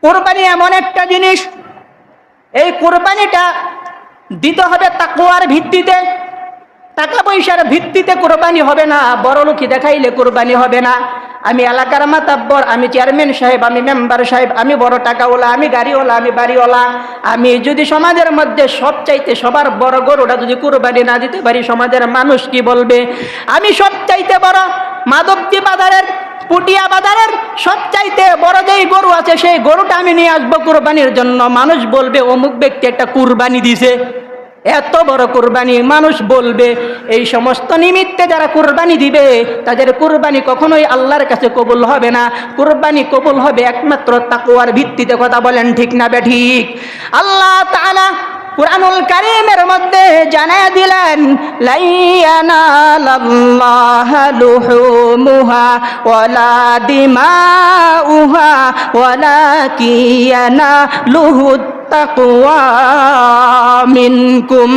কুরবানি এমন একটা জিনিস, এই কুরবানিটা দিতে হবে তাকওয়ার ভিত্তিতে। টাকা পয়সার ভিত্তিতে কোরবানি হবে না, বড়লোকি দেখাইলে কোরবানি হবে না। আমি এলাকার মাতাব্বর, আমি চেয়ারম্যান সাহেব, আমি মেম্বার সাহেব, আমি বড় টাকাওয়ালা, আমি গাড়িওয়ালা, আমি বাড়িওয়ালা, আমি যদি সমাজের মধ্যে সবচাইতে সবার বড় গরুটা যদি কোরবানি না দিতে পারি, সমাজের মানুষ কি বলবে? আমি সবচাইতে বড় মাধবদী বাজারের, পুটিয়া বাজারের সবচাইতে বড় যেই গরু আছে সেই গরুটা আমি নিয়ে আসবো কোরবানির জন্য, মানুষ বলবে অমুক ব্যক্তি একটা কুরবানি দিছে, এত বড় কুরবানি, মানুষ বলবে। এই সমস্ত নিমিত্তে যারা কুরবানি দিবে তাদের কুরবানি কখনোই আল্লাহর কাছে কবুল হবে না। কুরবানি কবুল হবে একমাত্র তাকওয়ার ভিত্তিতে। কথা বলেন ঠিক না বেঠিক? আল্লাহ তাআলা কুরআনুল কারীমের মধ্যে জানায়া দিলেন, লাইয়ানালাল্লাহা লুহুমুহা ওয়ালা দিমাউহা ওয়ালাকিয়ানালুহু তাকওয়া মিনকুম।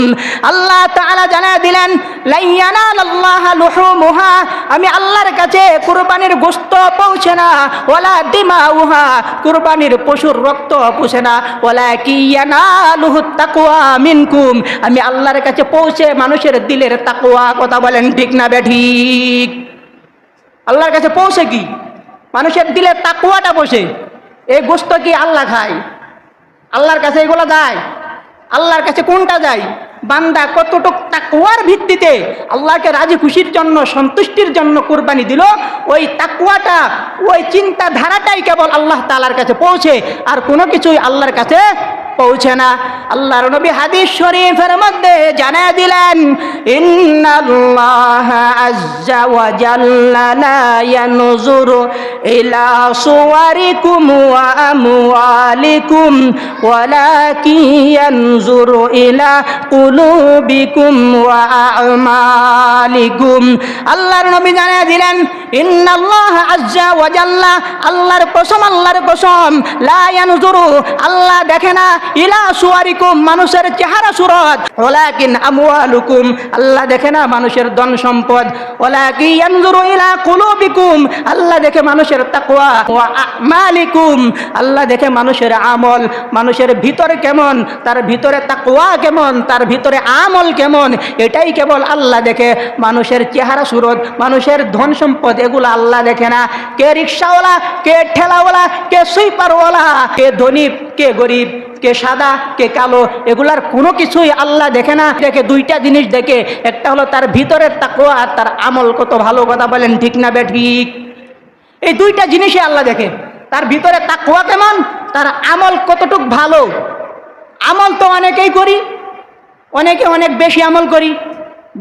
আল্লাহ তাআলা জানায়া দিলেন, লাইয়ানালাল্লাহা লুহুমুহা, আমি আল্লাহর কাছে কুরবানির গোশত পৌঁছে না, ওয়ালা দিমাউহা, কুরবানির পশুর রক্ত পৌঁছে না, ওয়ালাকিয়ানালুহু তাকওয়া মিনকুম, আমি আল্লাহর কাছে পৌঁছে মানুষের দিলের তাকওয়া। কথা বলেন ঠিক না বেঠিক? আল্লাহর কাছে পৌঁছে কি? মানুষের দিলের তাকওয়াটা বসে। এই গোশত কি আল্লাহ খায়? আল্লাহর কাছে এগুলো যায়? আল্লাহর কাছে কোনটা যায়? বান্দা কতটুক তাকওয়ার ভিত্তিতে আল্লাহকে রাজি খুশির জন্য, সন্তুষ্টির জন্য কুরবানি দিল, ওই তাকওয়াটা, ওই চিন্তাধারাটাই কেবল আল্লাহ তাআলার কাছে পৌঁছে, আর কোনো কিছুই আল্লাহর কাছে পৌঁছে না। আল্লাহর নবী হাদিস শরীফের মধ্যে জানায়া দিলেন, ইন্নাল্লাহা আযজা ওয়া জাল্লা লা ইয়ানজুরু ইলা সুওয়ারিকুম ওয়া আমওয়ালিকুম ওয়ালাকিন ইয়ানজুরু ইলা কুলুবিকুম ওয়া আমালিকুম। আল্লাহর নবী জানায়া দিলেন, ইন্নাল্লাহা আযজা ওয়া জাল্লা, আল্লাহর কসম, আল্লাহর কসম, লা ইয়ানজুরু, আল্লাহ দেখে না, ইলা সুওয়ারিকুম, মানুষের চেহারা সুরত, ওয়ালাকিন আমওয়ালুকুম, আল্লাহ দেখে না মানুষের ধন সম্পদ, ওয়ালাকিন ইয়ানজুরু ইলা কুলুবিকুম, আল্লাহ দেখে মানুষের তাকওয়া, ওয়া আমালিকুম, আল্লাহ দেখে মানুষের আমল, মানুষের ভিতরে কেমন, তার ভিতরে তাকওয়া কেমন, তার ভিতরে আমল কেমন, এটাই কেবল আল্লাহ দেখে। মানুষের চেহারা সুরত, মানুষের ধন সম্পদ, এগুলো আল্লাহ দেখে না। কে রিকশাওয়ালা, কে ঠেলাওয়ালা, কে সুইপারওয়ালা, কে ধনী, কে গরিব, কে সাদা, কে কালো, এগুলার কোনো কিছুই আল্লাহ দেখে না। দেখে দুইটা জিনিস দেখে, একটা হলো তার ভিতরের তাকওয়া আর তার আমল কত ভালো। কথা বলেন ঠিক না বেঠিক? এই দুইটা জিনিসই আল্লাহ দেখে, তার ভিতরে তাকওয়া কেমন, তার আমল কতটুক ভালো। আমল তো অনেকেই করি, অনেকে অনেক বেশি আমল করি,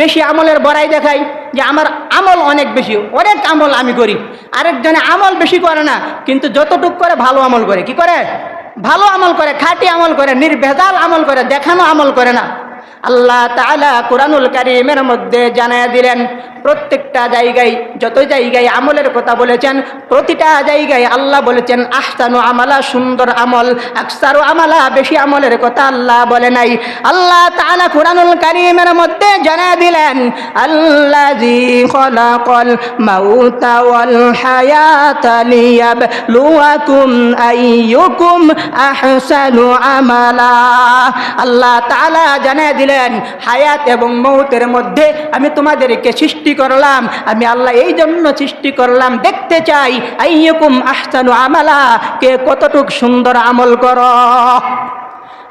বেশি আমলের বড়াই দেখাই যে আমার আমল অনেক বেশি, অনেক আমল আমি করি। আরেকজনে আমল বেশি করে না, কিন্তু যতটুক করে ভালো আমল করে। কি করে? ভালো আমল করে, খাঁটি আমল করে, নির্ভেজাল আমল করে, দেখানো আমল করে না। আল্লাহ তাআলা কুরআনুল কারীমের মধ্যে জানায়া দিলেন, প্রত্যেকটা জায়গায়, যত জায়গায় আমলের কথা বলেছেন, প্রতিটা জায়গায় আল্লাহ বলেছেন আহসানু আমালা, সুন্দর আমল, আকসারু আমালা, বেশি আমলের কথা আল্লাহ বলে নাই। আল্লাহ তাআলা কুরআনুল কারীমের মধ্যে জানায়া দিলেন, আল্লাযী খালাকাল মাউতা ওয়াল হায়াতা লিয়াবলুয়াকুম আইয়ুকুম আহসানু আমালা। আল্লাহ তাআলা জানায়া দিলেন, হায়াত এবং মৌতের মধ্যে আমি তোমাদেরকে সৃষ্টি করলাম, আমি আল্লাহ এই জন্য সৃষ্টি করলাম, দেখতে চাই আইয়ুকুম আহসানু আমালা, কে কতটুক সুন্দর আমল করো।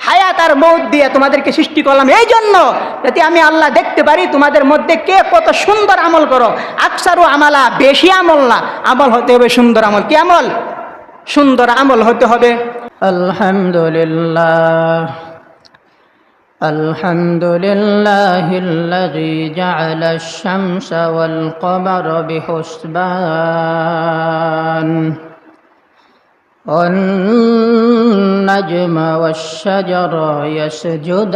হায়াত আর মৌত দিয়ে তোমাদেরকে সৃষ্টি করলাম এই জন্য, যাতে আমি আল্লাহ দেখতে পারি তোমাদের মধ্যে কে কত সুন্দর আমল করো। আকসারু আমালা, বেশি আমল না, আমল হতে হবে সুন্দর আমল। কি আমল? সুন্দর আমল হতে হবে। আলহামদুলিল্লাহ, আলহামদুলিল্লাহিল্লাযী জাআলা আশ-শামসা ওয়াল কমারা বিহুসবান والنجم والشجر يسجدان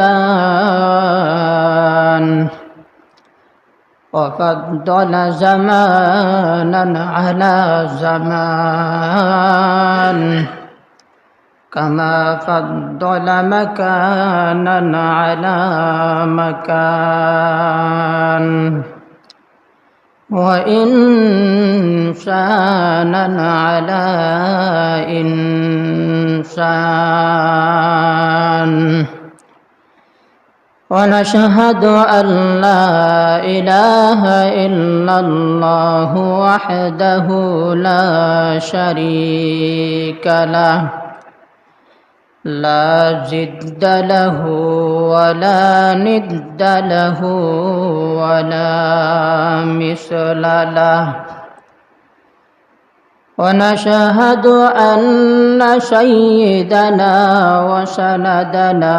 وفضل زمانا على زمان كما فضل مكانا على مكان وإنسانا على إنسان الإنسان ونشهد أن لا إله إلا الله وحده لا شريك له لا ضد له ولا ند له ولا مثل له ونشهد أن سيدنا وسندنا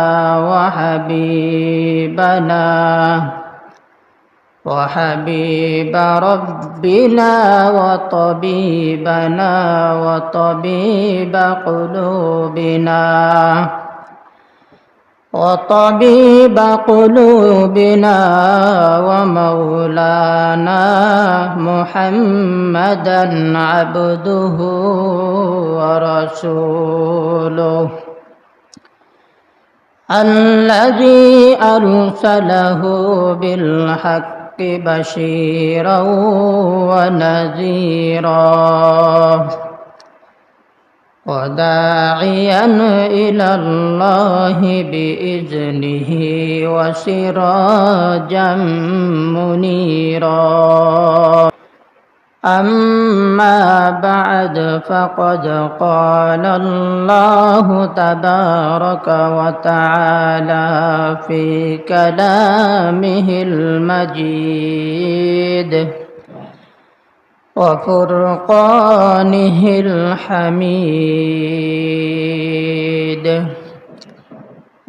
وحبيب ربنا وطبيبنا وطبيب قلوبنا ومولانا محمدا عبده ورسوله الذي أرسله بالحق بشيرا ونذيرا وداعيا إلى الله بإذنه وسراجا منيرا أما بعد فقد قال الله تبارك وتعالى في كلامه المجيد وفرقانه الحميد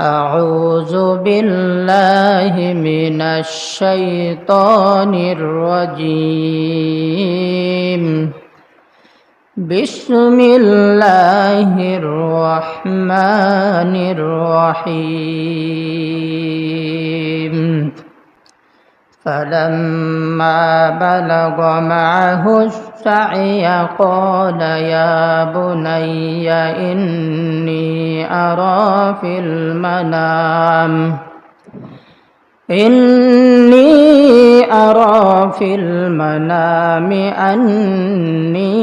أعوذ بالله من الشيطان الرجيم بسم الله الرحمن الرحيم فلما بلغ معه السعي قال يا بني إني أرى في المنام أني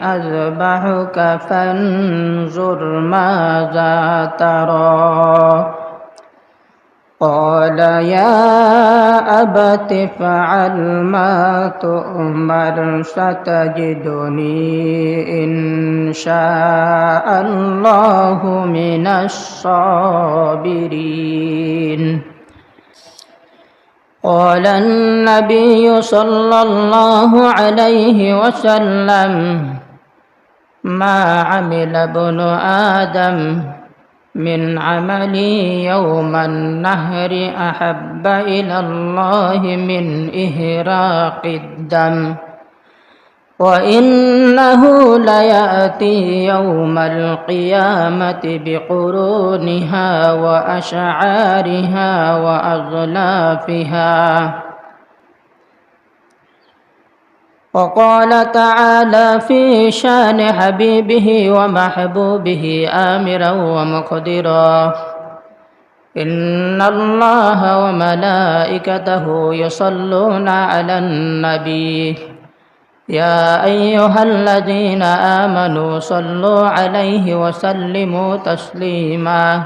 أذبحك فانظر ماذا ترى قال يا أبت افعل ما تؤمر ستجدني إن شاء الله من الصابرين قال النبي صلى الله عليه وسلم ما عمل ابن آدم من عملي يوم النهر أحب إلى الله من إهراق الدم وإنه ليأتي يوم القيامة بقرونها وأشعارها وأغلافها وقال تعالى في شان حبيبه ومحبوبه آمرا ومقدرا إن الله وملائكته يصلون على النبي يا أيها الذين آمنوا صلوا عليه وسلموا تسليما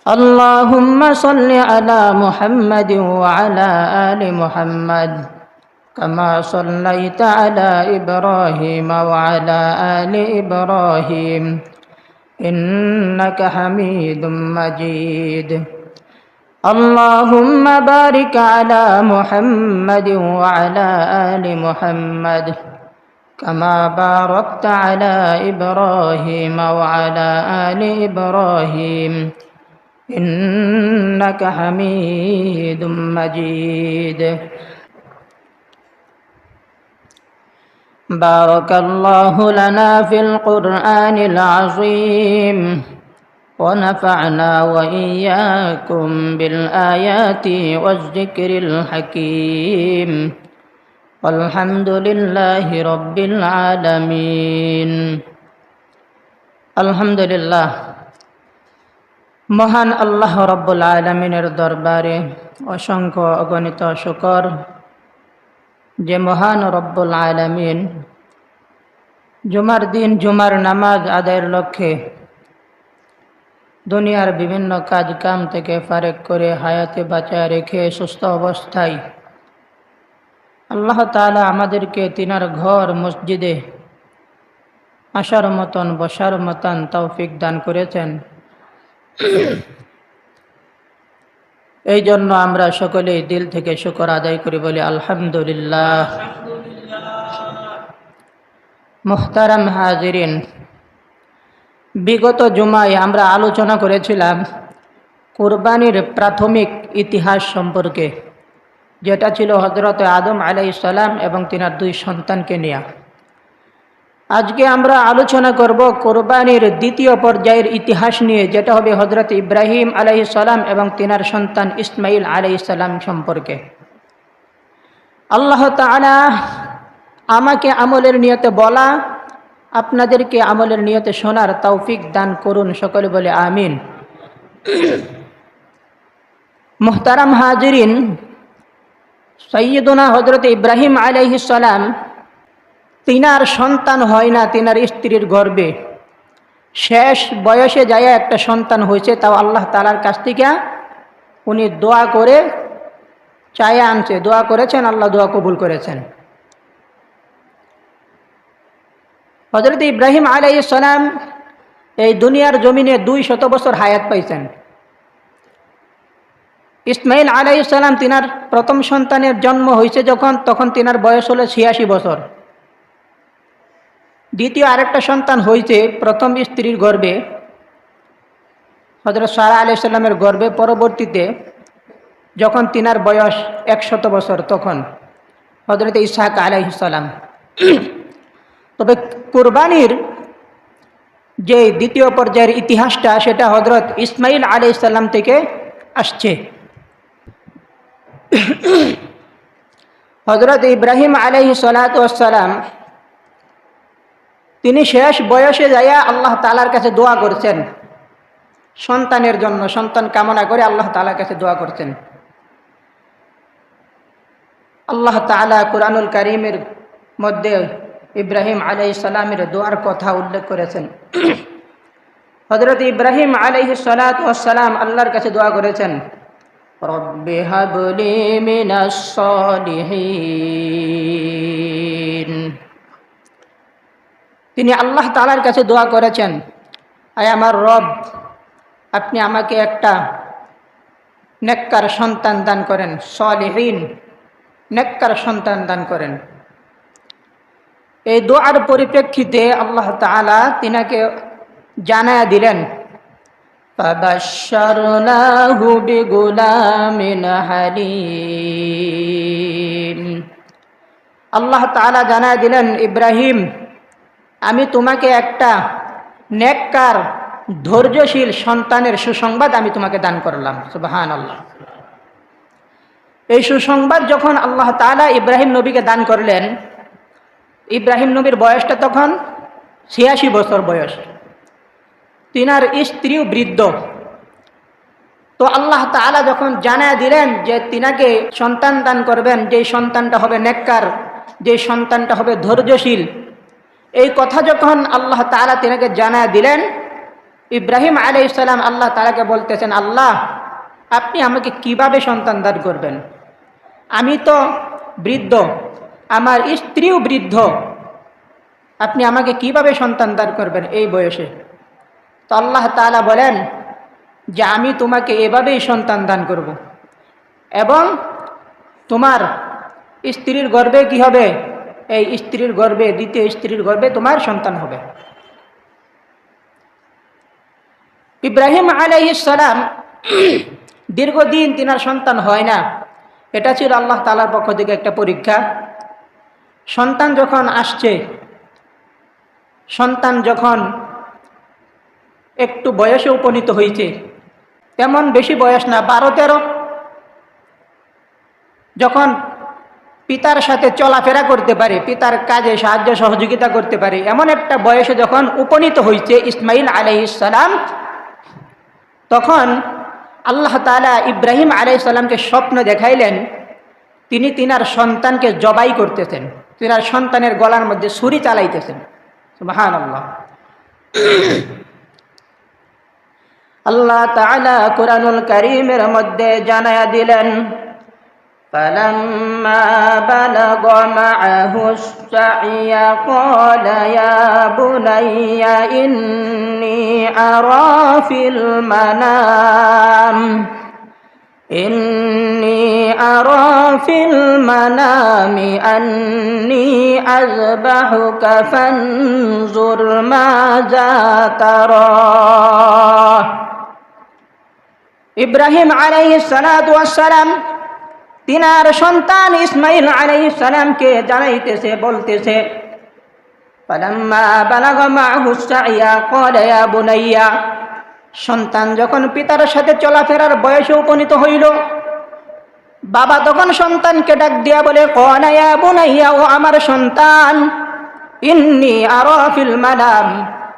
اللهم صل على محمد وعلى آل محمد كما صليت على إبراهيم وعلى آل إبراهيم إنك حميد مجيد اللهم بارك على محمد وعلى آل محمد كما باركت على إبراهيم وعلى آل إبراهيم إنك حميد مجيد بارك الله لنا في القرآن العظيم ونفعنا وإياكم بالآيات والذكر الحكيم والحمد لله رب العالمين الحمد لله মহান আল্লাহ রব্বুল আলামিনের দরবারে অসংখ্য অগণিত শুকর যে মহান রব্বুল আলামিন জুমার দিন জুমার নামাজ আদায়ের লক্ষ্যে দুনিয়ার বিভিন্ন কাজ কাম থেকে ফারেক করে হায়াতে বাঁচায় রেখে সুস্থ অবস্থায় আল্লাহ তাআলা আমাদেরকে তিনার ঘর মসজিদে আসার মতন বসার মতন তৌফিক দান করেছেন। এই জন্য আমরা সকলেই দিল থেকে শুকর আদায় করি, বলি আলহামদুলিল্লাহ। মুহতারাম হাজিরিন, বিগত জুমায় আমরা আলোচনা করেছিলাম কুরবানির প্রাথমিক ইতিহাস সম্পর্কে, যেটা ছিল হযরত আদম আলাইহিস সালাম এবং তিনার দুই সন্তানকে নিয়ে। আজকে আমরা আলোচনা করব কুরবানির দ্বিতীয় পর্যায়ের ইতিহাস নিয়ে, যেটা হবে হযরত ইব্রাহিম আলাইহিস সালাম এবং তিনার সন্তান ইসমাইল আলাইহিস সালাম সম্পর্কে। আল্লাহ তাআলা আমাকে আমলের নিয়তে বলা, আপনাদেরকে আমলের নিয়তে শোনার তৌফিক দান করুন, সকলে বলে আমিন। মুহতারাম হাজিরিন, সাইয়্যিদুনা হযরত ইব্রাহিম আলাইহিস সালাম তিনার সন্তান হয় না তিনার স্ত্রীর গর্ভে, শেষ বয়সে যায় একটা সন্তান হয়েছে, তাও আল্লাহ তাআলার কাছ থেকে উনি দোয়া করে চায়া আনছে, দোয়া করেছেন, আল্লাহ দোয়া কবুল করেছেন। হযরত ইব্রাহিম আলাইহিস সালাম এই দুনিয়ার জমিনে 200 বছর হায়াত পাইছেন। ইসমাইল আলাইহিস সালাম তিনার প্রথম সন্তানের জন্ম হয়েছে যখন, তখন তিনার বয়স হলো 86 বছর। দ্বিতীয় আরেকটা সন্তান হয়েছে প্রথম স্ত্রীর গর্ভে, হযরত সারা আলাইহিস সালামের গর্ভে, পরবর্তীতে যখন তিনার বয়স 100 বছর তখন হযরত ইসহাক আলাইহিস সালাম। তবে কুরবানির যে দ্বিতীয় পর্যায়ের ইতিহাসটা, সেটা হযরত ইসমাইল আলাইহিস সালাম থেকে আসছে। হযরত ইব্রাহিম আলাইহিস সালাতু ওয়াস সালাম তিনি শেষ বয়সে যাইয়া আল্লাহ তাআলার কাছে দোয়া করছেন সন্তানের জন্য, সন্তান কামনা করে আল্লাহ তাআলার কাছে দোয়া করছেন। আল্লাহ তাআলা কুরআনুল কারীমের মধ্যে ইব্রাহিম আলাইহিস সালামের দোয়ার কথা উল্লেখ করেছেন। হযরত ইব্রাহিম আলাইহিস সালাতু ওয়াস সালাম আল্লাহর কাছে দোয়া করেছেন, রব্বি হাবলি মিনাস সালিহিন। তিনি আল্লাহ তাআলার কাছে দোয়া করেছেন, আয় আমার রব, আপনি আমাকে একটা নেককার সন্তান দান করেন, সালিহিন, নেককার সন্তান দান করেন। এই দোয়ার পরিপ্রেক্ষিতে আল্লাহ তাআলা তিনাকে জানায়া দিলেন, ফাবাশশারনাহু বিগুলামিন হালিম। আল্লাহ তাআলা জানায়া দিলেন, ইব্রাহিম, আমি তোমাকে একটা নেককার ধৈর্যশীল সন্তানের সুসংবাদ আমি তোমাকে দান করলাম। সুবহানাল্লাহ। এই সুসংবাদ যখন আল্লাহ তাআলা ইব্রাহিম নবীকে দান করলেন, ইব্রাহিম নবীর বয়সটা তখন 86 বছর বয়স, তিনার স্ত্রীও বৃদ্ধ। তো আল্লাহ তাআলা যখন জানায় দিলেন যে তিনাকে সন্তান দান করবেন, যে সন্তানটা হবে নেককার, যে সন্তানটা হবে ধৈর্যশীল, এই কথা যখন আল্লাহ তাআলা তিনাকে জানায় দিলেন, ইব্রাহিম আলাইহিস সালাম আল্লাহ তাআলাকে বলতেছেন, আল্লাহ, আপনি আমাকে কিভাবে সন্তান দান করবেন? আমি তো বৃদ্ধ, আমার স্ত্রীও বৃদ্ধ, আপনি আমাকে কিভাবে সন্তান দান করবেন এই বয়সে? তো আল্লাহ তাআলা বলেন যে আমি তোমাকে এভাবেই সন্তান দান করব, এবং তোমার স্ত্রীর গর্ভে কি হবে? এই স্ত্রীর গর্ভে, দ্বিতীয় স্ত্রীর গর্ভে তোমার সন্তান হবে। ইব্রাহিম আলাইহিস সালাম দীর্ঘদিন তিনার সন্তান হয় না। এটা ছিল আল্লাহ তাআলার পক্ষ থেকে একটা পরীক্ষা। সন্তান যখন আসছে, সন্তান যখন একটু বয়সে উপনীত হয়েছে, তেমন বেশি বয়স না, 12-13, যখন পিতার সাথে চলাফেরা করতে পারে, পিতার কাজে সাহায্য সহযোগিতা করতে পারে, এমন একটা বয়সে যখন উপনীত হয়েছে ইসমাইল আলাইহিস সালাম, তখন আল্লাহ তাআলা ইব্রাহিম আলাইহিস সালামকে স্বপ্ন দেখাইলেন তিনার সন্তানকে জবাই করতেছেন, তিনার সন্তানের গলার মধ্যে ছুরি চালাইতেছেন। সুবহানাল্লাহ। আল্লাহ তাআলা কুরআনুল কারীমের মধ্যে জানায়া দিলেন, فَلَمَّا بَلَغَ مَعَهُ السَّعْيَ قَالَ يَا بُنَيَّ إِنِّي أَرَى فِي الْمَنَامِ أَنِّي أَذْبَحُكَ فَانظُرْ مَاذَا تَرَىٰ। ইব্রাহিম আলাইহিস সালাতু ওয়াস সালাম তিনার সন্তান ইসমাইল আলাইহিস সালামকে জানাইতেছে, বলতেছে, ফালাম্মা বালাগা মাআহু সাইয়া ক্বালা ইয়া বুনাইয়া, সন্তান যখন পিতার সাথে চলাফেরার বয়সে উপনীত হইল, বাবা তখন সন্তানকে ডাক দিয়া বলে, ক্বালা ইয়া বুনাইয়া, ও আমার সন্তান, ইন্নী আরা ফিল মানাম,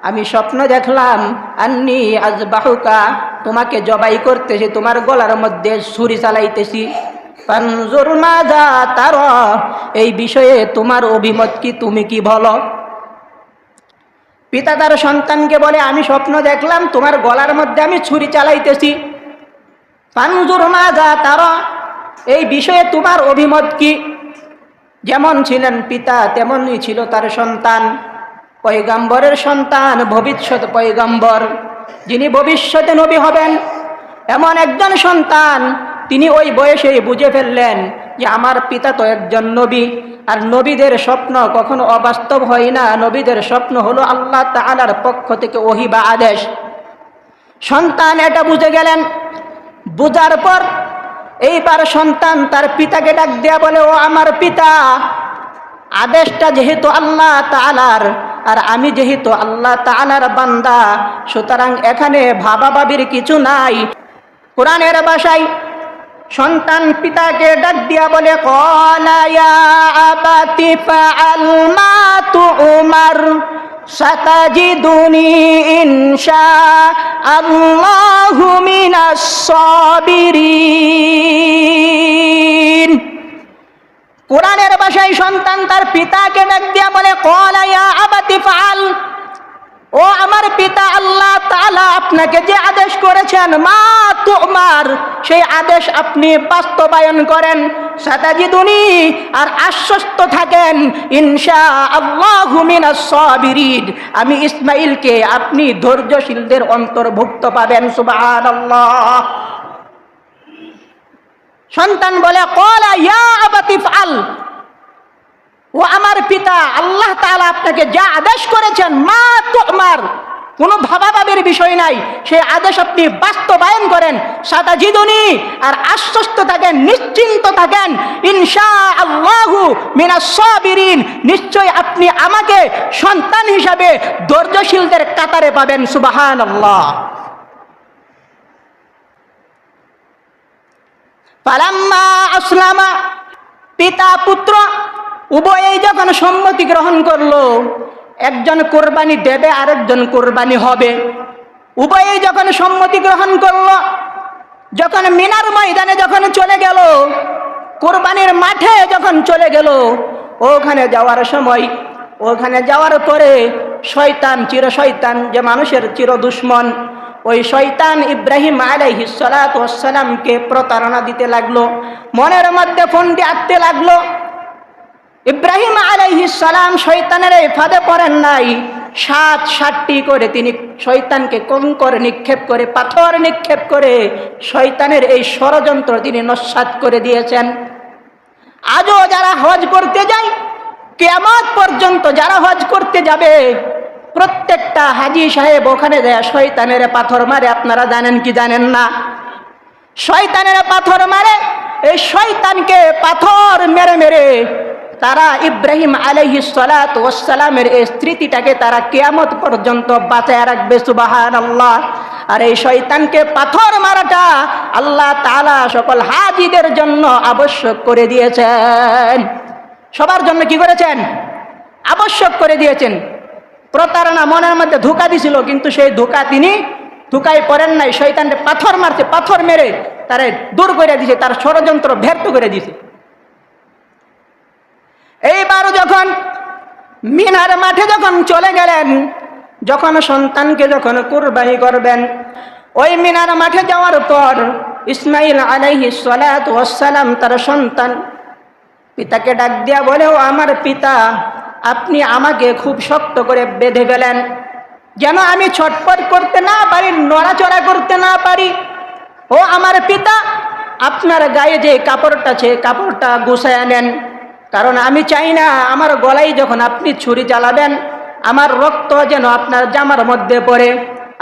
আমি স্বপ্ন দেখলাম, আন্নী আযবাহুকা, তোমাকে জবাই করতেছি, তোমার গলার মধ্যে ছুরি চালাইতেছি, ফানজুর মাযা তারা, এই বিষয়ে তোমার অভিমত কি, তুমি কি বলো। পিতা তার সন্তানকে বলে, আমি স্বপ্ন দেখলাম তোমার গলার মধ্যে আমি ছুরি চালাইতেছি, ফানজুর মাযা তারা, এই বিষয়ে তোমার অভিমত কি। যেমন ছিলেন পিতা তেমনই ছিল তার সন্তান, পয়গম্বরের সন্তান, ভবিষ্যৎ পয়গম্বর, যিনি ভবিষ্যতে নবী হবেন, এমন একজন সন্তান। তিনি ওই বয়সে বুঝে ফেললেন যে আমার পিতা তো একজন নবী, আর নবীদের স্বপ্ন কখনো অবাস্তব হয় না, নবীদের স্বপ্ন হলো আল্লাহ তাআলার পক্ষ থেকে ওহী বা আদেশ। সন্তান এটা বুঝে গেলেন, বুঝার পর এইবার সন্তান তার পিতাকে ডাক দেয়া বলে, ও আমার পিতা, আদেশটা যেহেতু আল্লাহ তাআলার, আর আমি যেহেতু আল্লাহ তাআলার বান্দা, সুতরাং এখানে ভাবাভাবির কিছু নাই। কোরআনের ভাষায় সন্তান পিতাকে ডাক দিয়া বলে, ক্বালা ইয়া আবাতি ফাআল মা তু'মার সাতাজিদুনি ইনশাআল্লাহু মিনাস সাবিরিন। কোরআনের ভাষায় সন্তান তার পিতাকে ডাক দিয়া বলে, ক্বালা ইয়া আবাতি ফাআল, ও আমার পিতা, আল্লাহ তাআলা আপনাকে যে আদেশ করেছেন, মা তু'মার, সেই আদেশ আপনি বাস্তবায়ন করেন, সাতাজিদুনি, আর আশ্বস্ত থাকেন, ইনশাআল্লাহু মিনাস সাবিরিন, আমি ইসমাইলকে আপনি ধৈর্যশীলদের অন্তর্ভুক্ত পাবেন। সুবহানাল্লাহ। সন্তান বলে, ক্বালা ইয়া আবাতি ফাআল, ও আমার পিতা, আল্লাহ তাআলা আপনাকে যা আদেশ করেছেন, মা তু'মার, কোনো ভাবাভাবির বিষয় নাই, সেই আদেশ আপনি বাস্তবায়ন করেন, সাতাজিদুনি, আর আশ্বস্ত থাকেন, নিশ্চিন্ত থাকেন, ইনশাআল্লাহু মিনাস সাবিরিন, নিশ্চয় আপনি আমাকে সন্তান হিসাবে ধৈর্যশীলদের কাতারে পাবেন। সুবহানাল্লাহ। ফালাম্মা আসলামা, পিতা পুত্র উভয়েই যখন সম্মতি গ্রহণ করলো, একজন কোরবানি দেবে, আরেকজন কোরবানি হবে, উভয়েই যখন সম্মতি গ্রহণ করলো, যখন মিনার ময়দানে যখন চলে গেল, কোরবানির মাঠে যখন চলে গেল, ওখানে যাওয়ার সময়, ওখানে যাওয়ার পরে শয়তান, চির শয়তান, যে মানুষের চির দুশ্মন, ওই শয়তান ইব্রাহিম আলাইহিস সালাতু ওয়াস সালামকে প্রতারণা দিতে লাগলো, মনের মধ্যে ফন্দি আঁকতে লাগলো। ইব্রাহিম আলাইহিস সালাম শয়তানের এই ফাঁদে পড়েন নাই, 7টি করে তিনি শয়তানকে কঙ্কর নিক্ষেপ করে, পাথর নিক্ষেপ করে শয়তানের এই ষড়যন্ত্র তিনি নস্যাৎ করে দিয়েছেন। আজও যারা হজ করতে যায়, কিয়ামত পর্যন্ত যারা হজ করতে যাবে, প্রত্যেকটা হাজী সাহেব ওখানে যায় শয়তানের পাথর মারে। আপনারা জানেন কি জানেন না? শয়তানের পাথর মারে। এই শয়তানকে পাথর মেরে মেরে তারা ইব্রাহিম আলাইহিস সালাতু ওয়াস সালামের এই স্মৃতিটাকে তারা কিয়ামত পর্যন্ত বাঁচায় রাখবে। সুবহানাল্লাহ। আর এই শয়তানকে পাথর মারাটা আল্লাহ তাআলা সকল হাজীদের জন্য আবশ্যক করে দিয়েছেন। সবার জন্য কি করেছেন? আবশ্যক করে দিয়েছেন। প্রতারণা মনের মধ্যে ধোঁকা দিছিল, কিন্তু সেই ধোঁকা তিনি ধোঁকায় পড়েন নাই। শয়তানকে পাথর মারছে, পাথর মেরে তারে দূর করে দিয়েছে, তার ষড়যন্ত্র ব্যর্থ করে দিয়েছে। এইবার যখন মিনার মাঠে যখন চলে গেলেন, যখন সন্তানকে যখন কুরবানি করবেন, ওই মিনার মাঠে যাওয়ার পর ইসমাইল আলাইহিস সালাতু ওয়াস সালাম তার সন্তান পিতাকে ডাক দিয়া বলে, ও আমার পিতা, আপনি আমাকে খুব শক্ত করে বেঁধে ফেলেন, যেন আমি ছটফট করতে না পারি, নড়াচড়া করতে না পারি। ও আমার পিতা, আপনার গায়ে যে কাপড়টা আছে কাপড়টা গুছায়া নেন, কারণ আমি চাই না আমার গলায় যখন আপনি ছুরি চালাবেন আমার রক্ত যেন আপনার জামার মধ্যে পড়ে।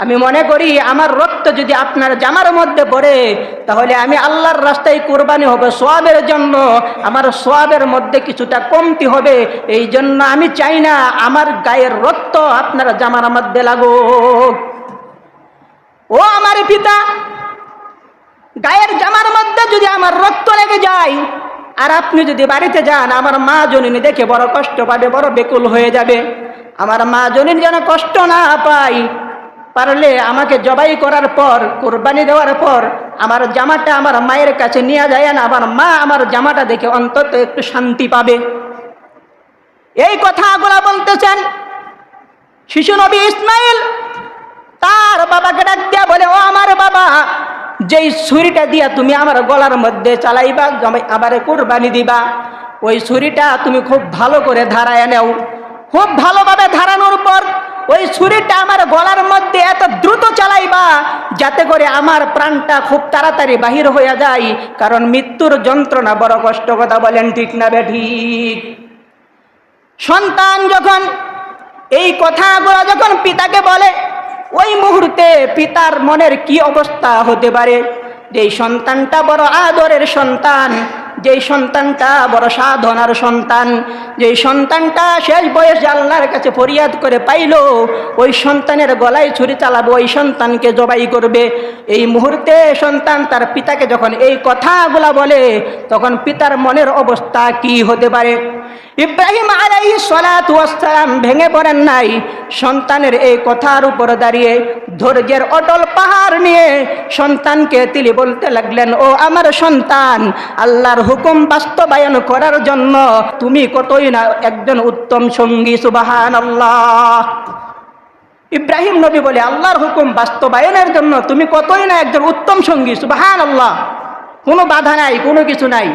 আমি মনে করি আমার রক্ত যদি আপনার জামার মধ্যে পড়ে তাহলে আমি আল্লাহর রাস্তায় কুরবানি হবে সওয়াবের জন্য, আমার সওয়াবের মধ্যে কিছুটা কমতি হবে। এই জন্য আমি চাই না আমার গায়ের রক্ত আপনার জামার মধ্যে লাগুক। ও আমার পিতা, গায়ের জামার মধ্যে যদি আমার রক্ত লেগে যায় আর আপনি যদি বাড়িতে যান, আমার মা জননী দেখে বড় কষ্ট পাবে, বড় বেকুল হয়ে যাবে। আমার মা জননী যেন কষ্ট না পায়, পারলে আমাকে জবাই করার পর, কুরবানি দেওয়ার পর আমার জামাটা আমার মায়ের কাছে নিয়ে যায় না, আমার মা আমার জামাটা দেখে অন্তত একটু শান্তি পাবে। এই কথাগুলো বলতেছেন শিশু নবী ইসমাইল। তার বাবাকে ডাক দিয়া বলে, ও আমার বাবা, যেই ছুরিটা দিয়া তুমি আমার গলার মধ্যে চালাইবা, আবার কুরবানি দিবা, ওই ছুরিটা তুমি খুব ভালো করে ধারায় নেও। খুব ভালোভাবে ধারানোর পর ওই ছুরিটা আমার গলার মধ্যে এত দ্রুত চালাইবা যাতে করে আমার প্রাণটা খুব তাড়াতাড়ি বাহির হয়ে যায়, কারণ মৃত্যুর যন্ত্রণা বড় কষ্ট। কথা বলেন ঠিক না বেঠিক? সন্তান যখন এই কথাগুলো যখন পিতাকে বলে, ওই মুহূর্তে পিতার মনের কি অবস্থা হতে পারে? যেই সন্তানটা বড় আদরের সন্তান, যেই সন্তানটা বড় সাধনার সন্তান, যেই সন্তানটা শেষ বয়সে আল্লাহর কাছে ফরিয়াদ করে পাইল, ওই সন্তানের গলায় ছুরি চালাবে, ওই সন্তানকে জবাই করবে। এই মুহূর্তে সন্তান তার পিতাকে যখন এই কথাগুলা বলে, তখন পিতার মনের অবস্থা কি হতে পারে? ইব্রাহিম আলাইহিস সালাতু ওয়াস সালাম ভেঙে পড়েন নাই। সন্তানের এই কথার উপর দাঁড়িয়ে ধৈর্যের অটল পাহাড় নিয়ে সন্তানকে তিনি বলতে লাগলেন, ও আমার সন্তান, আল্লাহর হুকুম বাস্তবায়ন করার জন্য তুমি কতই না একজন উত্তম সঙ্গী। সুবহানাল্লাহ। ইব্রাহিম নবী বলে, আল্লাহর হুকুম বাস্তবায়নের জন্য তুমি কতই না একজন উত্তম সঙ্গী। সুবহানাল্লাহ। কোনো বাধা নাই, কোনো কিছু নাই।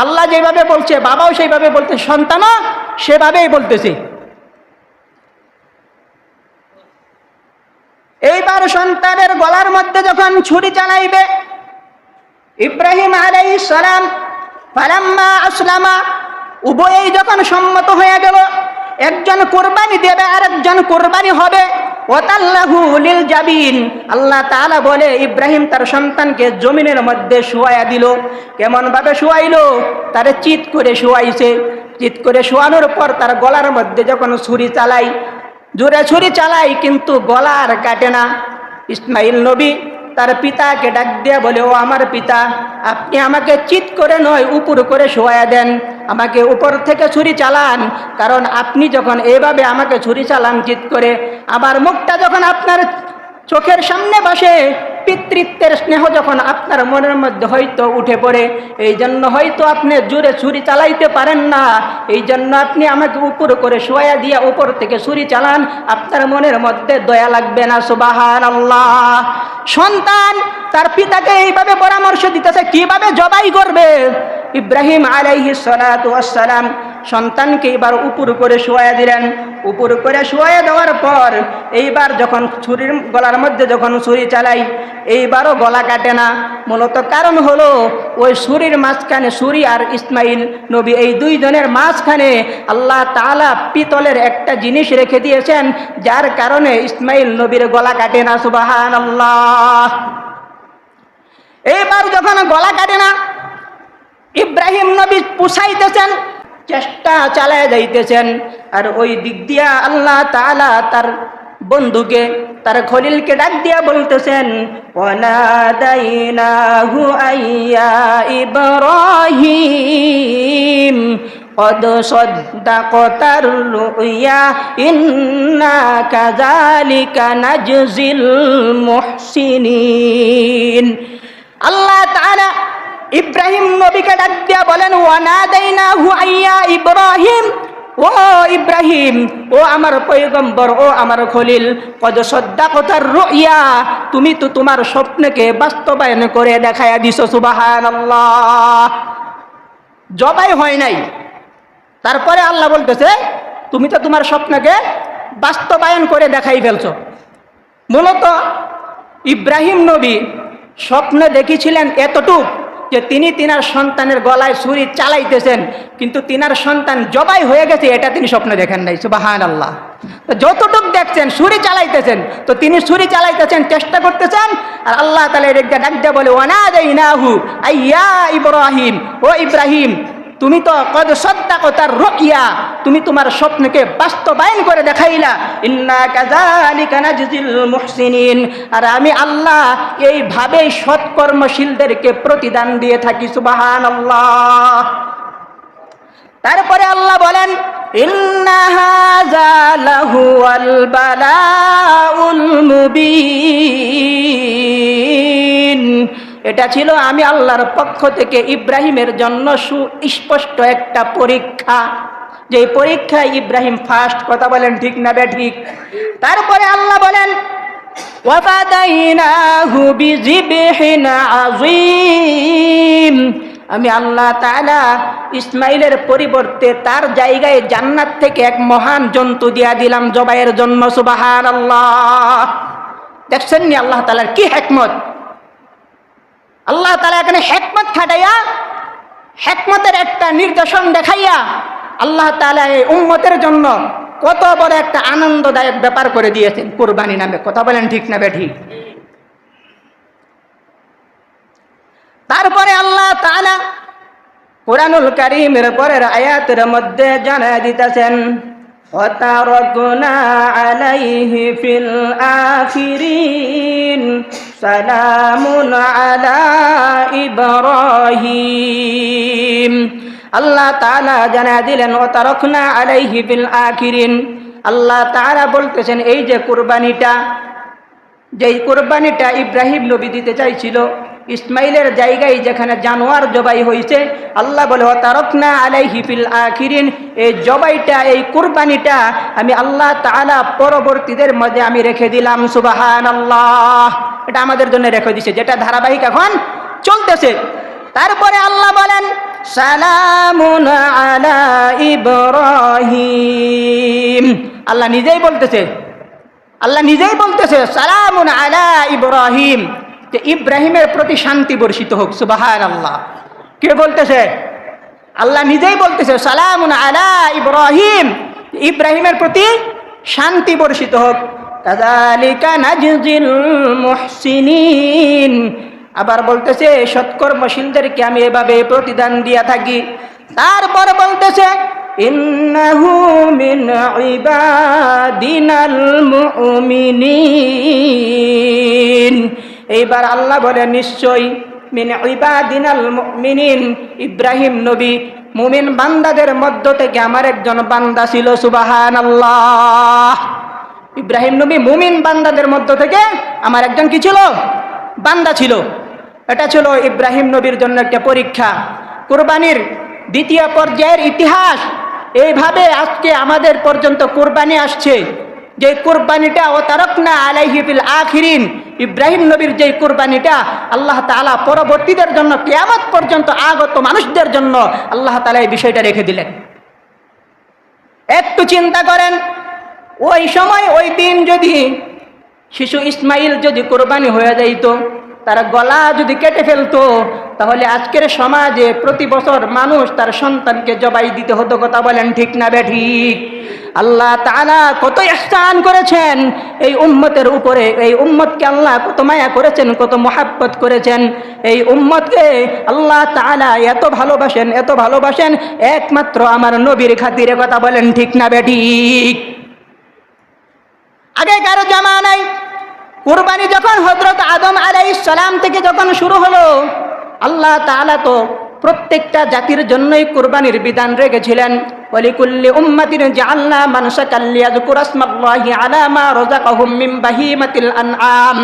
আল্লাহ যেভাবে বলছে বাবাও সেইভাবে বলতে, সন্তানও সেভাবেই বলতেছে। এইবার সন্তানের গলার মধ্যে যখন ছুরি চালাইবে, ইব্রাহিম আলাইহিস সালাম ফালাম্মা আসলামা, উভয়েই যখন সম্মত হয়ে গেল, একজন কুরবানি দেবে আর একজন কুরবানি হবে। ওয়াতাল্লাহু লিল জাবিন, আল্লাহ তাআলা বলে ইব্রাহিম তার সন্তানকে জমিনের মধ্যে শুয়াইয়া দিল। কেমন ভাবে শুয়াইলো? তারে চিৎ করে শুয়াইছে। চিৎ করে শুয়ানোর পর তার গলার মধ্যে যখন ছুরি চালাই, জোরে ছুরি চালাই, কিন্তু গলা আর কাটে না। ইসমাইল নবী তার পিতাকে ডাক দিয়া বলে, ও আমার পিতা, আপনি আমাকে চিৎ করে নয় উপর করে শোয়া দেন, আমাকে উপর থেকে ছুরি চালান, কারণ আপনি যখন এভাবে আমাকে ছুরি চালান চিৎ করে, আবার মুখটা যখন আপনার চোখের সামনে বসে, পিতৃত্বের স্নেহ যখন আপনার মনের মধ্যে হয়তো উঠে পড়ে, এই জন্য হয়তো আপনি জোরে ছুরি চালাইতে পারেন না, এই জন্য আপনি আমাকে উপর করে শোয়া দিয়া উপর থেকে ছুরি চালান, আপনার মনের মধ্যে দয়া লাগবে না। সুবহানাল্লাহ। সন্তান তার পিতাকে এইভাবে পরামর্শ দিতেছে কিভাবে জবাই করবে। ইব্রাহিম আলাইহিস সালাতু ওয়াস সালাম সন্তানকে এবার উপর করে শোয়া দিলেন। উপর করে শোয়া দেওয়ার পর এইবার যখন ছুরির গলার মধ্যে যখন ছুরি চালাই, এইবারও গলা কাটে না। মূলত কারণ হলো ওই ছুরির মাঝখানে, ছুরি আর ইসমাইল নবী এই দুইজনের মাঝখানে আল্লাহ তাআলা পিতলের একটা জিনিস রেখে দিয়েছেন, যার কারণে ইসমাইল নবীর গলা কাটে না। সুবহানাল্লাহ। এইবার যখন গলা কাটে না, ইব্রাহিম নবী পুষাইতেছেন, চেষ্টা চালায় যাইতেছেন, আর ওই দিক দিয়া আল্লাহ তাআলা তার বন্ধুকে, তার খলিলকে ডাক দিয়া বলতেছেন, ওয়ানাদাইনাহু আইয়া ইব্রাহিম কদ সাদ্দাকতার রুইয়া ইন্না কাযালিকা নাজজিল মুহসিনিন। আল্লাহ তাআলা ইব্রাহিম নবীকে ডাক দিয়া বলেন, ওয়ানাদাইনাহু আইয়া ইব্রাহিম, ও ইব্রাহিম, ও আমার পয়গম্বর, ও আমার খলিল, কদ সাদ্দাকতার রুইয়া, তুমি তো তোমার স্বপ্নকে বাস্তবায়ন করে দেখায়া দিছো। সুবহানাল্লাহ। জবাই হয় নাই, তারপরে আল্লাহ বলতেছে তুমি তো তোমার স্বপ্নকে বাস্তবায়ন করে দেখাই ফেলছো। মূলত ইব্রাহিম নবী স্বপ্নে দেখেছিলেন এতটুক যে তিনি তিনার সন্তানের গলায় ছুরি চালাইতেছেন, কিন্তু তিনার সন্তান জবাই হয়ে গেছে এটা তিনি স্বপ্নে দেখেন নাই। সুবহানাল্লাহ। তো যতটুক দেখছেন ছুরি চালাইতেছেন, তো তিনি ছুরি চালাইতেছেন, চেষ্টা করতেছেন, আর আল্লাহ তাআলা এদিকে ডাক দিয়ে বলে ওয়ানাদাইনাহু আইয়া ইব্রাহিম, ও ইব্রাহিম তুমি তো কদ সাদ্দাকতার রুইয়া, তুমি তোমার স্বপ্নকে বাস্তবায়ন করে দেখাইলা। ইন্না কাযালিকা নাজজিল মুহসিনিন, আর আমি আল্লাহ এইভাবেই সৎকর্মশীলদেরকে প্রতিদান দিয়ে থাকি। সুবহানাল্লাহ। তারপরে আল্লাহ বলেন ইন্না হাযা লাহুয়াল বালাউল মুবিন, এটা ছিল আমি আল্লাহর পক্ষ থেকে ইব্রাহিমের জন্য সুস্পষ্ট একটা পরীক্ষা, যে পরীক্ষায় ইব্রাহিম ফার্স্ট। কথা বলেন ঠিক না বেঠিক? তারপরে আল্লাহ বলেন ওয়াফাদাইনাহু বিযিবহিন আযীম, আমি আল্লাহ তাআলা ইসমাইলের পরিবর্তে তার জায়গায় জান্নাত থেকে এক মহান জন্তু দিয়া দিলাম জবাইয়ের জন্য। সুবহানাল্লাহ। দেখছেন নি আল্লাহ তাআলার কি হিকমত? আল্লাহ তাআলা এখানে হিকমত খাটাইয়া, হিকমতের একটা নির্দেশন দেখাইয়া আল্লাহ তাআলা এই উম্মতের জন্য কত বড় একটা আনন্দদায়ক ব্যাপার করে দিয়েছেন কুরবানি নামে। কথা বলেন ঠিক না বেঠিক? তারপরে আল্লাহ তাআলা কুরআনুল কারীমের পরের আয়াতের মধ্যে জানায় দিতেছেন ওয়াতারাকনা আলাইহি ফিল আখিরিন সালামুন আলা ইব্রাহিম। আল্লাহ তাআলা জানায় দিলেন ওয়াতারাকনা আলাইহি ফিল আখিরিন। আল্লাহ তাআলা বলতেছেন এই যে কুরবানিটা, যেই কুরবানিটা ইব্রাহিম নবী দিতে চাইছিল, ইসমাইলের জায়গায় যেখানে জানোয়ার জবাই হয়েছে, আল্লাহ বলে ওয়াতারাকনা আলাইহি ফিল আখিরিন, এই জবাইটা, এই কুরবানিটা আমি আল্লাহ তাআলা পরবর্তীদের মধ্যে আমি রেখে দিলাম। সুবহানাল্লাহ। এটা আমাদের জন্য রেখে দিয়েছে, যেটা ধারাবাহিক এখন চলতেছে। তারপরে আল্লাহ বলেন সালামুন আলা ইব্রাহিম। আল্লাহ নিজেই বলতেছে, আল্লাহ নিজেই বলতেছে সালামুন আলা ইব্রাহিম, যে ইব্রাহিমের প্রতি শান্তি বর্ষিত হোক। সুবহানাল্লাহ। কে বলতেছে? আল্লাহ নিজেই বলতেছে সালামুন আলা ইব্রাহিম, ইব্রাহিমের প্রতি শান্তি বর্ষিত হোক। কাযালিকা নাজজিল মুহসিনিন, আবার বলতেছে সৎকর্মশীলদেরকে আমি এভাবে প্রতিদান দিয়া থাকি। তারপর বলতেছে ইন্নাহু মিন ইবাদিনাল মুমিনিন। এইবার আল্লাহ বলে নিশ্চয়ই মিন ইবাদিনাল মুমিনিন, ইব্রাহিম নবী মুমিন বান্দাদের মধ্য থেকে আমার একজন বান্দা ছিল। সুবহানাল্লাহ। ইব্রাহিম নবী মুমিন বান্দাদের মধ্য থেকে আমার একজন কি ছিল? বান্দা ছিল। এটা ছিল ইব্রাহিম নবীর জন্য একটা পরীক্ষা। কুরবানির দ্বিতীয় পর্যায়ের ইতিহাস এইভাবে আজকে আমাদের পর্যন্ত কুরবানি আসছে। যে কুরবানিটা ওয়াতারাকনা আলাইহি ফিল আখিরিন, ইব্রাহিম নবীর যে কুরবানিটা আল্লাহ তাআলা পরবর্তীদের জন্য, কিয়ামত পর্যন্ত আগত মানুষদের জন্য আল্লাহ তাআলা এই বিষয়টা রেখে দিলেন। একটু চিন্তা করেন, ওই সময় ওই দিন যদি শিশু ইসমাইল যদি কুরবানি হয়ে যাইত, তার গলা যদি কেটে ফেলতো, তাহলে আজকের সমাজে প্রতি বছর মানুষ তার সন্তানকে জবাই দিতে হতো। কথা বলেন ঠিক না বেঠিক? আল্লাহ তাআলা কত ইহসান করেছেন এই উম্মতের উপরে। এই উম্মতকে আল্লাহ কত মায়া করেছেন, কত মহাব্বত করেছেন। এই উম্মতকে আল্লাহ তাআলা এত ভালোবাসেন, এত ভালোবাসেন একমাত্র আমার নবীর খাতিরে। কথা বলেন ঠিক না বেঠিক? আগেকার জামানায় কুরবানি যখন হযরত আদম আলাইহিস সালাম থেকে যখন শুরু হলো, আল্লাহ তাআলা তো প্রত্যেকটা জাতির জন্যই কুরবানির বিধান রেখেছিলেন। ওয়ালিকুল্লি উম্মাতিন জাআলনা মানসাকাল লিয়াযকুরা ইসমাল্লাহি আলা মা রাযাকাহুম মিন বাহিমাতিল আনআম।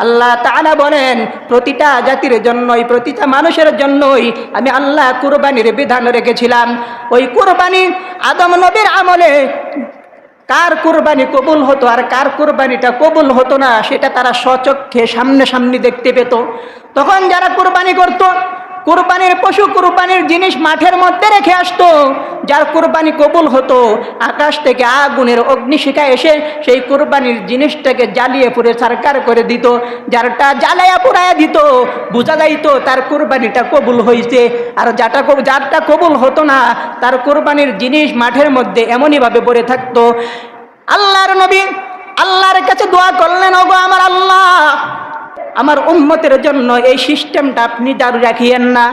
আল্লাহ তাআলা বলেন, প্রতিটা জাতির জন্যই, প্রতিটা মানুষের জন্যই আমি আল্লাহ কুরবানির বিধান রেখেছিলাম। ওই কুরবানি আদম নবীর আমলে কার কুরবানি কবুল হতো আর কার কুরবানিটা কবুল হতো না সেটা তারা স্বচক্ষে সামনে দেখতে পেত। তখন যারা কুরবানি করত, কুরবানির পশু, কুরবানির জিনিস মাঠের মধ্যে রেখে আসতো, যার কুরবানি কবুল হতো আকাশ থেকে আগুনের অগ্নিশিখা এসে সেই কুরবানির জিনিসটাকে জ্বালিয়ে পুড়ে ছারখার করে দিত। যারটা জ্বালাইয়া পুড়াইয়া দিত বোঝা যাইতো তার কুরবানিটা কবুল হয়েছে। আর যারটা কবুল হতো না তার কুরবানির জিনিস মাঠের মধ্যে এমনইভাবে পড়ে থাকতো। আল্লাহর নবী আল্লাহর কাছে দোয়া করলেন, ওগো আমার আল্লাহ, আমার উম্মতের জন্য এই সিস্টেমটা আপনি চালু রাখিয়েন না।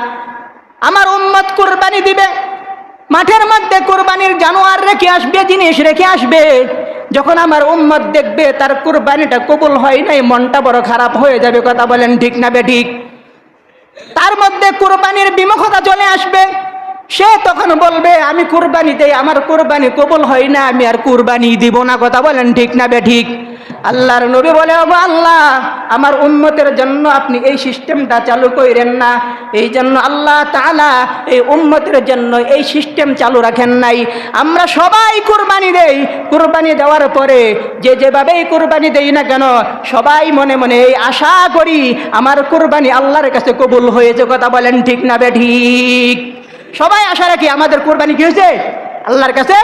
আমার উম্মত কুরবানি দিবে, মাঠের মধ্যে কুরবানির জানোয়ার রেখে আসবে, জিনিস রেখে আসবে। যখন আমার উম্মত দেখবে তার কুরবানিটা কবুল হয় নাই, মনটা বড় খারাপ হয়ে যাবে। কথা বলেন ঠিক না বেঠিক? তার মধ্যে কুরবানির বিমুখতা চলে আসবে। সে তখন বলবে, আমি কুরবানি দেই, আমার কুরবানি কবুল হয় না, আমি আর কুরবানি দিব না। কথা বলেন ঠিক না বেঠিক? আল্লাহর নবী বলে, ওগো আল্লাহ, আমার উম্মতের জন্য আপনি এই সিস্টেমটা চালু করেন না। এই জন্য আল্লাহ তাআলা এই উম্মতের জন্য এই সিস্টেম চালু রাখেন নাই। আমরা সবাই কুরবানি দেই, কুরবানি দেওয়ার পরে যে যেভাবেই কুরবানি দেই না কেন, সবাই মনে মনে এই আশা করি আমার কুরবানি আল্লাহর কাছে কবুল হয়েছে। কথা বলেন ঠিক না বেঠিক? সবাই আশা রাখি আমাদের কুরবানি কি হয়েছে, আল্লাহর কাছে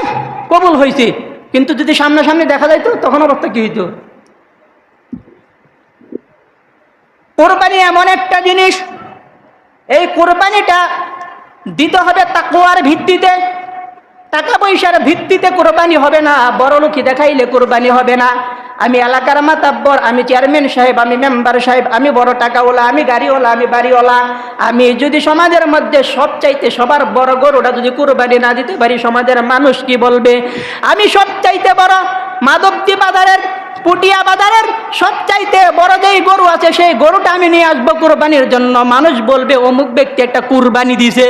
কবুল হয়েছে। কিন্তু যদি সামনাসামনি দেখা যাইতো তখন অবস্থা কি হইতো? কোরবানি এমন একটা জিনিস, এই কোরবানিটা দিতে হবে তাকওয়ার ভিত্তিতে। টাকা পয়সার ভিত্তিতে কোরবানি হবে না, বড়লোকি দেখাইলে কোরবানি হবে না। আমি এলাকার মাতাব্বর, আমি চেয়ারম্যান সাহেব, আমি মেম্বার সাহেব, আমি বড় টাকাওয়ালা, আমি গাড়িওয়ালা, আমি বাড়িওয়ালা, আমি যদি সমাজের মধ্যে সবচাইতে সবার বড় গরুটা যদি কোরবানি না দিতে পারি, সমাজের মানুষ কি বলবে? আমি সবচাইতে বড় মাধবদী বাজারের, পুটিয়া বাজারের সবচাইতে বড় যেই গরু আছে সেই গরুটা আমি নিয়ে আসবো কোরবানির জন্য, মানুষ বলবে অমুক ব্যক্তি একটা কুরবানি দিছে,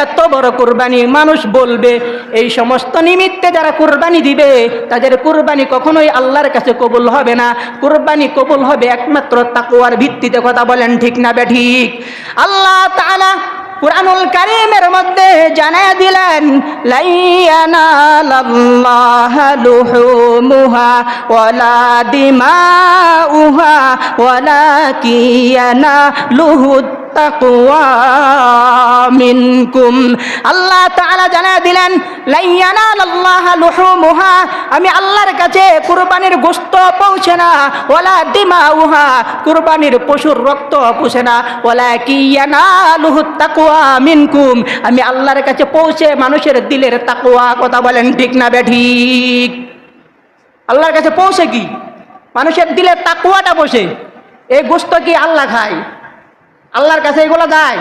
এত বড় কুরবানি, মানুষ বলবে। এই সমস্ত নিমিত্তে যারা কুরবানি দিবে তাদের কুরবানি কখনোই আল্লাহর কাছে কবুল হবে না। কুরবানি কবুল হবে একমাত্র তাকওয়ার ভিত্তিতে। কথা বলেন ঠিক না বেঠিক? আল্লাহ তাআলা কুরআনুল কারীমের মধ্যে জানায়া দিলেন, লা ইয়ানালাল্লাহা লুহুমুহা ওয়ালা দিমাউহা ওয়ালাকিন ইয়ানালুহু তাকওয়া মিনকুম। আল্লাহ তাআলা জানায়া দিলেন, লা ইয়ানালাল্লাহা লুহুমুহা, আমি আল্লাহর কাছে কুরবানির গোশত পৌঁছে না, ওয়ালা দিমাউহা, কুরবানির পশুর রক্ত পৌঁছে না, ওয়ালাকিন ইয়ানালুহু তাকওয়া মিনকুম, আমি আল্লাহর কাছে পৌঁছে মানুষের দিলের তাকওয়া। কথা বলেন ঠিক না বেঠিক? আল্লাহর কাছে পৌঁছে কি? মানুষের দিলের তাকওয়াটা বসে। এই গোশত কি আল্লাহ খায়? আল্লাহর কাছে এগুলো যায়?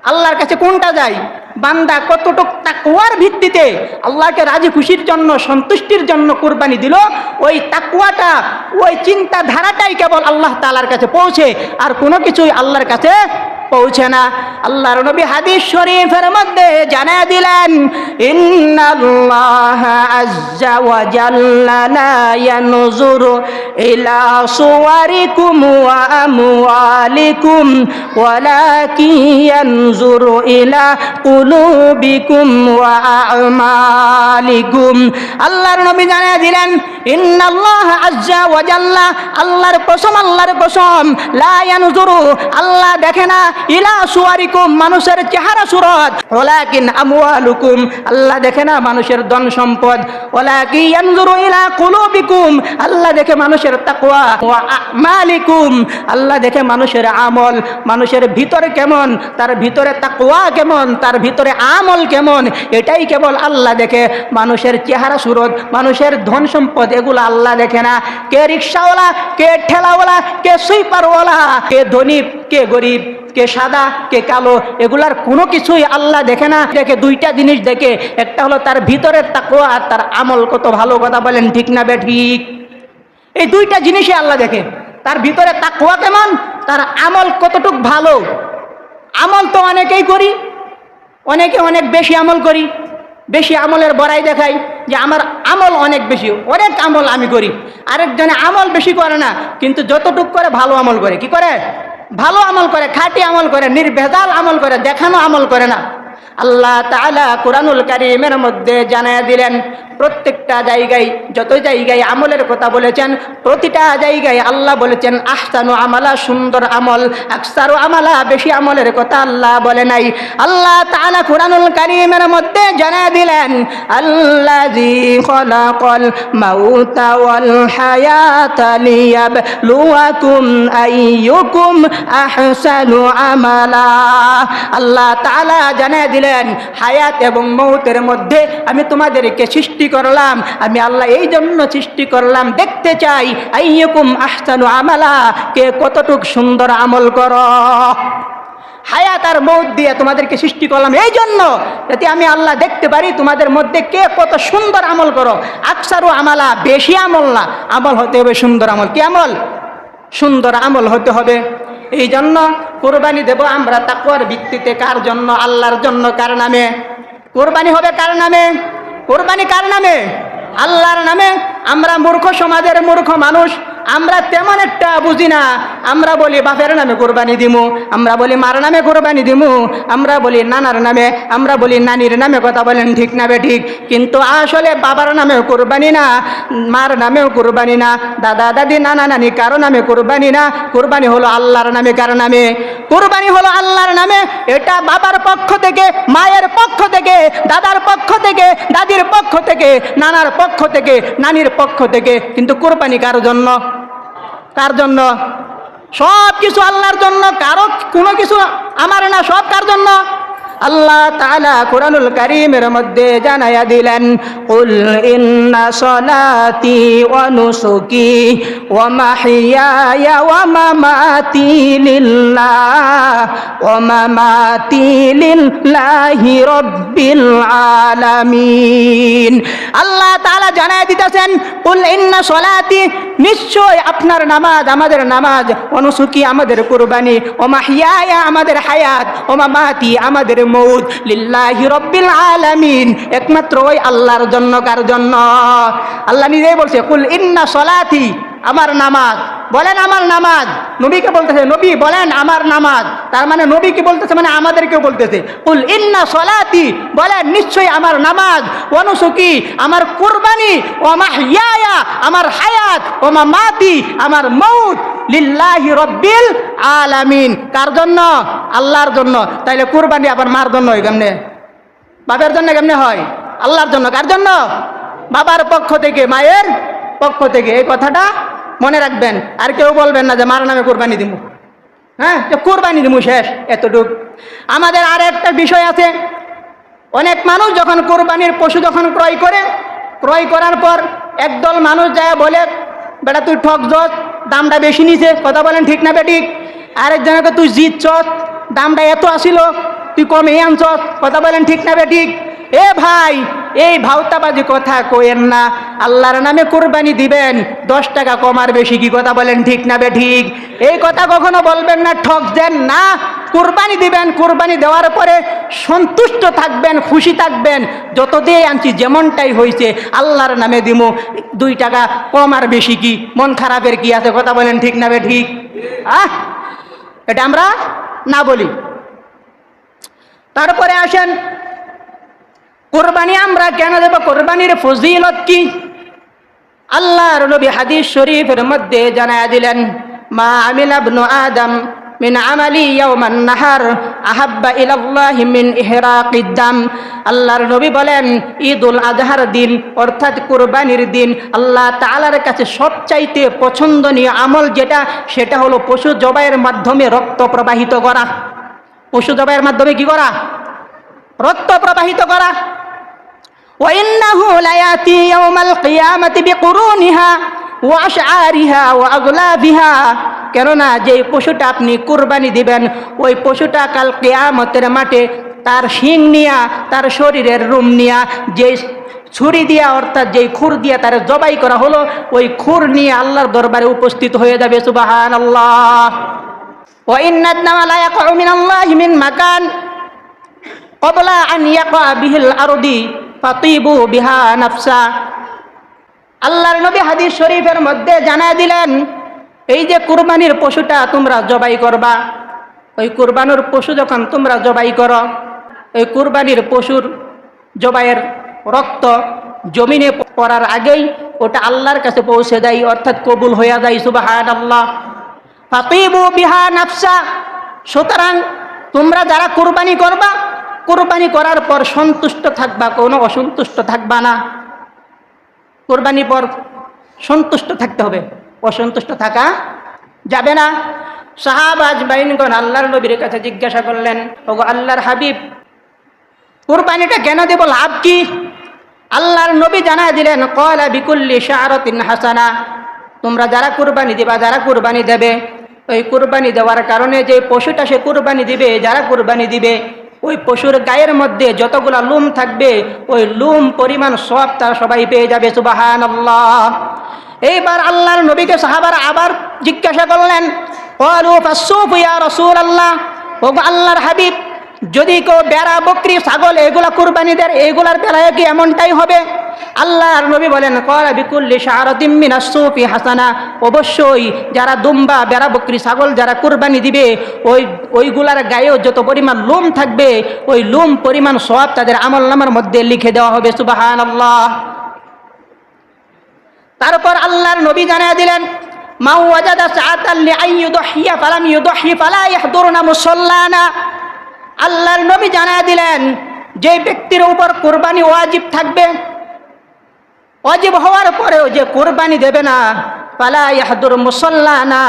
আল্লাহর কাছে কোনটা যায়? বান্দা কতটুক তাকওয়ার ভিত্তিতে আল্লাহকে রাজি খুশির জন্য, সন্তুষ্টির জন্য কুরবানি দিল, ওই তাকওয়াটা, ওই চিন্তাধারাটাই কেবল আল্লাহ তাআলার কাছে পৌঁছে, আর কোনো কিছুই আল্লাহর কাছে পৌঁছে না। আল্লাহর নবী হাদিস শরীফের মধ্যে জানায়া দিলেন, ইন্নাল্লাহা আযজা ওয়া জাল্লা লা ইয়ানজুরু ইলা সুওয়ারিকুম ওয়া আমওয়ালিকুম ওয়ালাকিন ইয়ানজুরু ইলা কুলুবিকুম ওয়া আমালিকুম। আল্লাহর নবী জানায়া দিলেন, ইন্নাল্লাহা আযজা ওয়া জাল্লা, আল্লাহর কসম, লা ইয়ানজুরু, আল্লাহ দেখে না, ইলা সুওয়ারিকুম, মানুষের চেহারা সুরত, ওয়ালাকিন আমওয়ালুকুম, আল্লাহ দেখে না মানুষের ধন সম্পদ, ওয়ালাকিন ইয়ানজুরু ইলা কুলুবিকুম, আল্লাহ দেখে মানুষের তাকওয়া, ওয়া আমালিকুম, আল্লাহ দেখে মানুষের আমল, মানুষের ভিতরে কেমন, তার ভিতরে তাকওয়া কেমন, তার ভিতরে আমল কেমন, এটাই কেবল আল্লাহ দেখে। মানুষের চেহারা সুরত, মানুষের ধন সম্পদ, এগুলো আল্লাহ দেখে না। কে রিকশাওয়ালা, কে ঠেলাওয়ালা, কে সুইপারওয়ালা, কে ধনী, কে গরিব, কে সাদা, কে কালো, এগুলার কোনো কিছুই আল্লাহ দেখে না। দেখে দুইটা জিনিস দেখে, একটা হলো তার ভিতরের তাকওয়া আর তার আমল কত ভালো। কথা বলেন ঠিক না বেঠিক? এই দুইটা জিনিসই আল্লাহ দেখে, তার ভিতরে তাকওয়া কেমন, তার আমল কতটুক ভালো। আমল তো অনেকেই করি, অনেকে অনেক বেশি আমল করি, বেশি আমলের বড়াই দেখায় যে আমার আমল অনেক বেশি, অনেক আমল আমি করি। আরেকজনে আমল বেশি করে না, কিন্তু যতটুক করে ভালো আমল করে। কি করে? ভালো আমল করে, খাঁটি আমল করে, নির্ভেজাল আমল করে, দেখানো আমল করে না। আল্লাহ তাআলা কুরআনুল কারীমের মধ্যে জানায়া দিলেন, প্রত্যেকটা জায়গায়, যত জায়গায় আমলের কথা বলেছেন, প্রতিটা জায়গায় আল্লাহ বলেছেন আহসানু আমালা, সুন্দর আমল। আকসারু আমালা, বেশি আমলের কথা আল্লাহ বলে নাই। আল্লাহ তাআলা কুরআনুল কারীমের মধ্যে জানায়া দিলেন, আল্লাযী খালাকাল মাউতা ওয়াল হায়াতা লিয়াবলুয়াকুম আইয়ুকুম আহসানু আমালা। আল্লাহ তাআলা জানায়া দিলেন, হায়াত এবং মৌতের মধ্যে আমি তোমাদেরকে সৃষ্টি করলাম। আমি আল্লাহ এই জন্য সৃষ্টি করলাম, দেখতে চাই আইয়ুকুম আহসানু আমালা, কে কতটুক সুন্দর আমল করো। হায়াত আর মৌত দিয়ে তোমাদেরকে সৃষ্টি করলাম এই জন্য, যাতে আমি আল্লাহ দেখতে পারি তোমাদের মধ্যে কে কত সুন্দর আমল করো। আকসারু আমালা, বেশি আমল না, আমল হতে হবে সুন্দর আমল। কি আমল? সুন্দর আমল হতে হবে। এই জন্য কোরবানি দেব আমরা তাকওয়ার ভিত্তিতে। কার জন্য? আল্লাহর জন্য। কার নামে কোরবানি হবে? কার নামে কোরবানি? কার নামে? আল্লাহর নামে। আমরা মূর্খ সমাজের মূর্খ মানুষ, আমরা তেমন একটা বুঝি না। আমরা বলি বাপের নামে কোরবানি দিমু, আমরা বলি মার নামে কোরবানি দিমু, আমরা বলি নানার নামে, আমরা বলি নানির নামে। কথা বলেন ঠিক না বে ঠিক? কিন্তু আসলে বাবার নামেও কোরবানি না, মার নামেও কোরবানি না, দাদা দাদি নানা নানি কারো নামে কোরবানি না। কোরবানি হলো আল্লাহর নামে। কার নামে কোরবানি হলো? আল্লাহর নামে। এটা বাবার পক্ষ থেকে, মায়ের পক্ষ থেকে, দাদার পক্ষ থেকে, দাদির পক্ষ থেকে, নানার পক্ষ থেকে, নানির পক্ষ থেকে। কিন্তু কোরবানি কার জন্য? কার জন্য? সব কিছু আল্লাহর জন্য, কারো কোনো কিছু আমার না, সব কার জন্য? আল্লাহ তাআলা কুরআনুল কারীমের মধ্যে জানায়া দিলেন, কুল ইন্না সলাতি ওয়া নুসুকি ওয়া মাহইয়ায়া ওয়া মামাতি লিল্লাহি রাব্বিল আলামিন। আল্লাহ তাআলা জানায়া দিতেছেন, কুল ইন্না সলাতি, নিশ্চয় আপনার নামাজ আমাদের নামাজ, ওয়া নুসুকি আমাদের কুরবানি, ওয়া মাহইয়ায়া আমাদের হায়াত, ওয়া মামাতি আমাদের মউত, লিল্লাহি রাব্বিল আলামিন, একমাত্র ওই আল্লাহর জন্য। কার জন্য? আল্লাহ নিজেই বলছে, কুল ইন্না সলাতি, আমার নামাজ। বলেন আমার নামাজ। নবীকে বলতেছে, নবী বলেন আমার নামাজ। তার মানে নবীকে বলতেছে, মানে আমাদেরকেও বলতেছে। কুল ইন্না সলাতি, বলেন নিশ্চয়ই আমার নামাজ, ওয়া নুসুকি আমার কুরবানি, ওয়া মাহইয়ায়া আমার হায়াত, ওয়া মামাতি আমার মউত, লিল্লাহি রাব্বিল আলামিন। কার জন্য? আল্লাহর জন্য। তাইলে কুরবানি আবার মার জন্য হয় কেমনে? বাবার জন্য কেমনে হয়? আল্লাহর জন্য। কার জন্য? বাবার পক্ষ থেকে, মায়ের পক্ষ থেকে। এই কথাটা মনে রাখবেন। আর কেউ বলবেন না যে মার নামে কোরবানি দিব। হ্যাঁ, কোরবানি দিব, শেষ, এতটুক। আমাদের আর একটা বিষয় আছে, অনেক মানুষ যখন কোরবানির পশু যখন ক্রয় করে, ক্রয় করার পর একদল মানুষ যায় বলে, বেটা তুই ঠকছস, দামটা বেশি নিছে। কথা বলেন ঠিক না বেঠিক? আরেকজনকে তুই জিতছস, দামটা এত আসিল, তুই কমে আনছস। কথা বলেন ঠিক না বেঠিক? এ ভাই, এই ভাওতাবাজি কথা কইেন না। আল্লাহর নামে কোরবানি দিবেন, 10 টাকা কম আর বেশি কি? কথা বলেন ঠিক না বেঠিক? এই কথা কখনো বলবেন না, ঠকছেন না। কোরবানি দিবেন, কোরবানি দেওয়ার পরে সন্তুষ্ট থাকবেন, খুশি থাকবেন, যত দিয়ে আনছি যেমনটাই হয়েছে আল্লাহর নামে দিমু, 2 টাকা কম আর বেশি কি? মন খারাপের কি আছে? কথা বলেন ঠিক না বেঠিক? এটা আমরা না বলি। তারপরে আসেন, কোরবানি আমরা কেন দেব? কোরবানির ফজিলত কি? আল্লাহর নবী হাদিস শরীফের মধ্যে জানায়া দিলেন, মা আমিলা ইবনু আদম মিন আমালি ইয়াওমান নাহার আহাব্বা ইলাল্লাহি মিন ইহরাকিদ দাম। আল্লাহর নবী বলেন, ঈদুল আজহার দিন অর্থাৎ কুরবানির দিন আল্লাহ তাআলার কাছে সবচাইতে পছন্দনীয় আমল যেটা, সেটা হলো পশু জবাইয়ের মাধ্যমে রক্ত প্রবাহিত করা। পশু জবাইয়ের মাধ্যমে কি করা? রক্ত প্রবাহিত করা। ওয়া ইন্নাহু লায়াতি ইয়াউমাল কিয়ামাতি বিকুরুনিহা ওয়া আশআরিহা ওয়া আগলাবিহা। কেননা যে পশুটা আপনি কুরবানি দিবেন, ওই পশুটা কাল কিয়ামতের মাঠে তার শিং নিয়া, তার শরীরের রুম নিয়া, যে ছুরি দিয়া অর্থাৎ যেই খুর দিয়া তার জবাই করা হলো, ওই খুর নিয়ে আল্লাহর দরবারে উপস্থিত হয়ে যাবে। সুবহানাল্লাহ। ওয়া ইন্নাদ নামা লা ইয়াকউ মিনাল্লাহি মিন মাকান ক্বাবলা আন ইয়াকা বিহিল আরদি ফাতিবু বিহা নাফসা। আল্লাহর নবী হাদিস শরীফের মধ্যে জানায় দিলেন, এই যে কুরবানির পশুটা তোমরা জবাই করবা, ওই কুরবানির পশু যখন তোমরা জবাই করো, ওই কুরবানির পশুর জবাইয়ের রক্ত জমিনে পড়ার আগেই ওটা আল্লাহর কাছে পৌঁছে দেয়, অর্থাৎ কবুল হইয়া যায়। সুবহানাল্লাহ। ফাতিবু বিহা নাফসা। সুতরাং তোমরা যারা কুরবানি করবা, কুরবানি করার পর সন্তুষ্ট থাকবা, কোনো অসন্তুষ্ট থাকবা না। কুরবানির পর সন্তুষ্ট থাকতে হবে, অসন্তুষ্ট থাকা যাবে না। সাহাবা আজমাইনগণ আল্লাহর নবীর কাছে জিজ্ঞাসা করলেন, ওগো আল্লাহর হাবিব, কুরবানিটা কেন দেব, লাভ কি? আল্লাহর নবী জানায় দিলেন, ক্বালা বিকুল্লি শাআরাতিন হাসানা। তোমরা যারা কুরবানি দিবা, যারা কুরবানি দেবে, ওই কুরবানি দেওয়ার কারণে যে পশুটা সে কুরবানি দিবে, যারা কুরবানি দিবে, ওই পশুর গায়ের মধ্যে যতগুলা লুম থাকবে, ওই লুম পরিমাণ সব তারা সবাই পেয়ে যাবে। সুবহানাল্লাহ। এইবার আল্লাহর নবীকে সাহাবারা আবার জিজ্ঞাসা করলেন, ক্বালু ফাসসুফ ইয়া রাসূলুল্লাহ, ওগো আল্লাহর হাবিব, যদি কেউ বেড়া, বকরি, ছাগল এগুলা কুরবানি দেয়, এগুলার বেলায় কি এমনটাই হবে? আল্লাহর নবী বলেন, ক্বালা বিকুল্লি শাআরাতিন মিনাস সুফি হাসানা। অবশ্যই যারা দুম্বা, বেড়া, বকরি, ছাগল যারা কুরবানি দিবে, ওইগুলার গায়েও যত পরিমাণ লোম থাকবে, ওই লোম পরিমাণ সওয়াব তাদের আমলনামার মধ্যে লিখে দেওয়া হবে। সুবহানাল্লাহ। তারপর আল্লাহর নবী জানিয়ে দিলেন, মা ওয়াজাদা সাআতান লিআন ইউদহিয়া ফালাম ইউদহি ফালা ইয়াহদুরনা মুসাল্লানা। আল্লাহর নবী জানিয়ে দিলেন, যে ব্যক্তির উপর কুরবানি ওয়াজিব থাকবে, ওয়াজিব হওয়ার পরেও যে কুরবানি দেবে না, ফালা ইয়াহদুর মুসাল্লানা,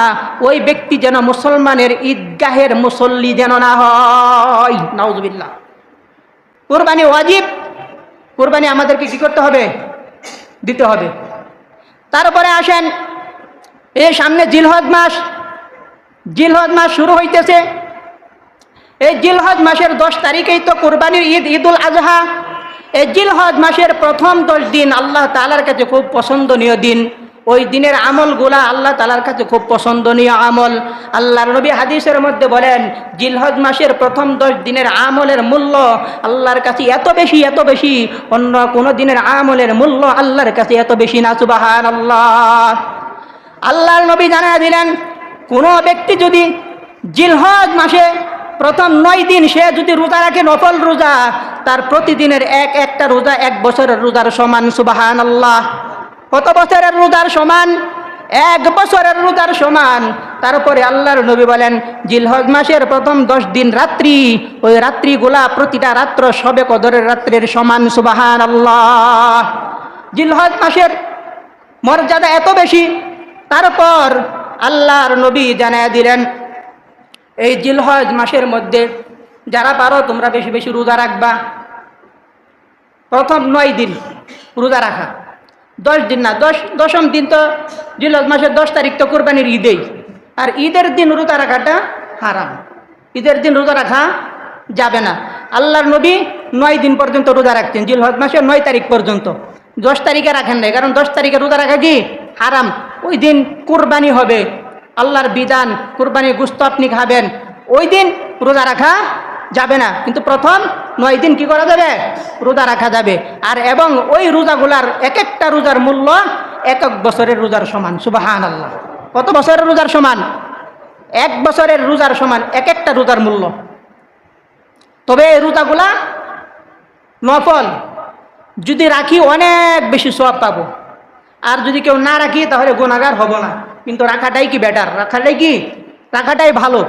ওই ব্যক্তি যেন মুসলমানের ঈদগাহের মুসল্লি যেন না হয়। নাউজুবিল্লাহ। কুরবানি ওয়াজিব, কুরবানি আমাদেরকে কি করতে হবে? দিতে হবে। তারপরে আসেন, এই সামনে জিলহজ মাস, জিলহজ মাস শুরু হইতেছে। এই জিলহজ মাসের 10 তারিখেই তো কুরবানির ঈদ, ঈদুল আজহা। এই জিলহজ মাসের প্রথম 10 দিন আল্লাহ তাআলার কাছে খুব পছন্দনীয় দিন। ওই দিনের আমলগুলা আল্লাহ তাআলার কাছে খুব পছন্দনীয় আমল। আল্লাহর নবী হাদিসের মধ্যে বলেন, জিলহজ মাসের প্রথম 10 দিনের আমলের মূল্য আল্লাহর কাছে এত বেশি, এত বেশি, অন্য কোনো দিনের আমলের মূল্য আল্লাহর কাছে এত বেশি না। সুবহানাল্লাহ। আল্লাহর নবী জানিয়ে দিলেন, কোনো ব্যক্তি যদি জিলহজ মাসে প্রথম 9 দিন সে যদি রোজা রাখে, নফল রোজা, তার প্রতিদিনের একটা রোজা 1 বছরের রোজার সমান। সুবহানাল্লাহ। কত বছরের রোজার সমান? 1 বছরের রোজার সমান। তারপরে আল্লাহর নবী বলেন, জিলহজ মাসের প্রথম 10 দিন রাত্রি, ওই রাত্রিগুলা প্রতিটা রাত্র শবে কদরের রাত্রির সমান। সুবহানাল্লাহ। জিলহজ মাসের মর্যাদা এত বেশি। তারপর আল্লাহর নবী জানিয়ে দিলেন, এই জিলহজ মাসের মধ্যে যারা পারো তোমরা বেশি বেশি রোজা রাখবা। প্রথম 9 দিন রোজা রাখা, 10 দিন না, 10ম দিন তো জিলহজ মাসের 10 তারিখ তো কুরবানির ঈদেই, আর ঈদের দিন রোজা রাখাটা হারাম। ঈদের দিন রোজা রাখা যাবে না। আল্লাহর নবী 9 দিন পর্যন্ত রোজা রাখতেন, জিলহজ মাসের 9 তারিখ পর্যন্ত। 10 তারিখে রাখেন নাই, কারণ 10 তারিখে রোজা রাখা কি হারাম। ওই দিন কুরবানি হবে, আল্লাহর বিধান, কুরবানির গোশত আপনি খাবেন, ওই দিন রোজা রাখা যাবে না। কিন্তু প্রথম 9 দিন কি করা যাবে? রোজা রাখা যাবে। আর এবং ওই রোজাগুলার এক একটা রোজার মূল্য 1 বছরের রোজার সমান। সুবহানাল্লাহ। কত বছরের রোজার সমান? 1 বছরের রোজার সমান এক একটা রোজার মূল্য। তবে এই রোজাগুলা নফল, যদি রাখি অনেক বেশি সওয়াব পাবো, আর যদি কেউ না রাখি তাহলে গুনাহগার হব না। কিন্তু রাখাটাই কি বেটার, রাখাটাই ভালো,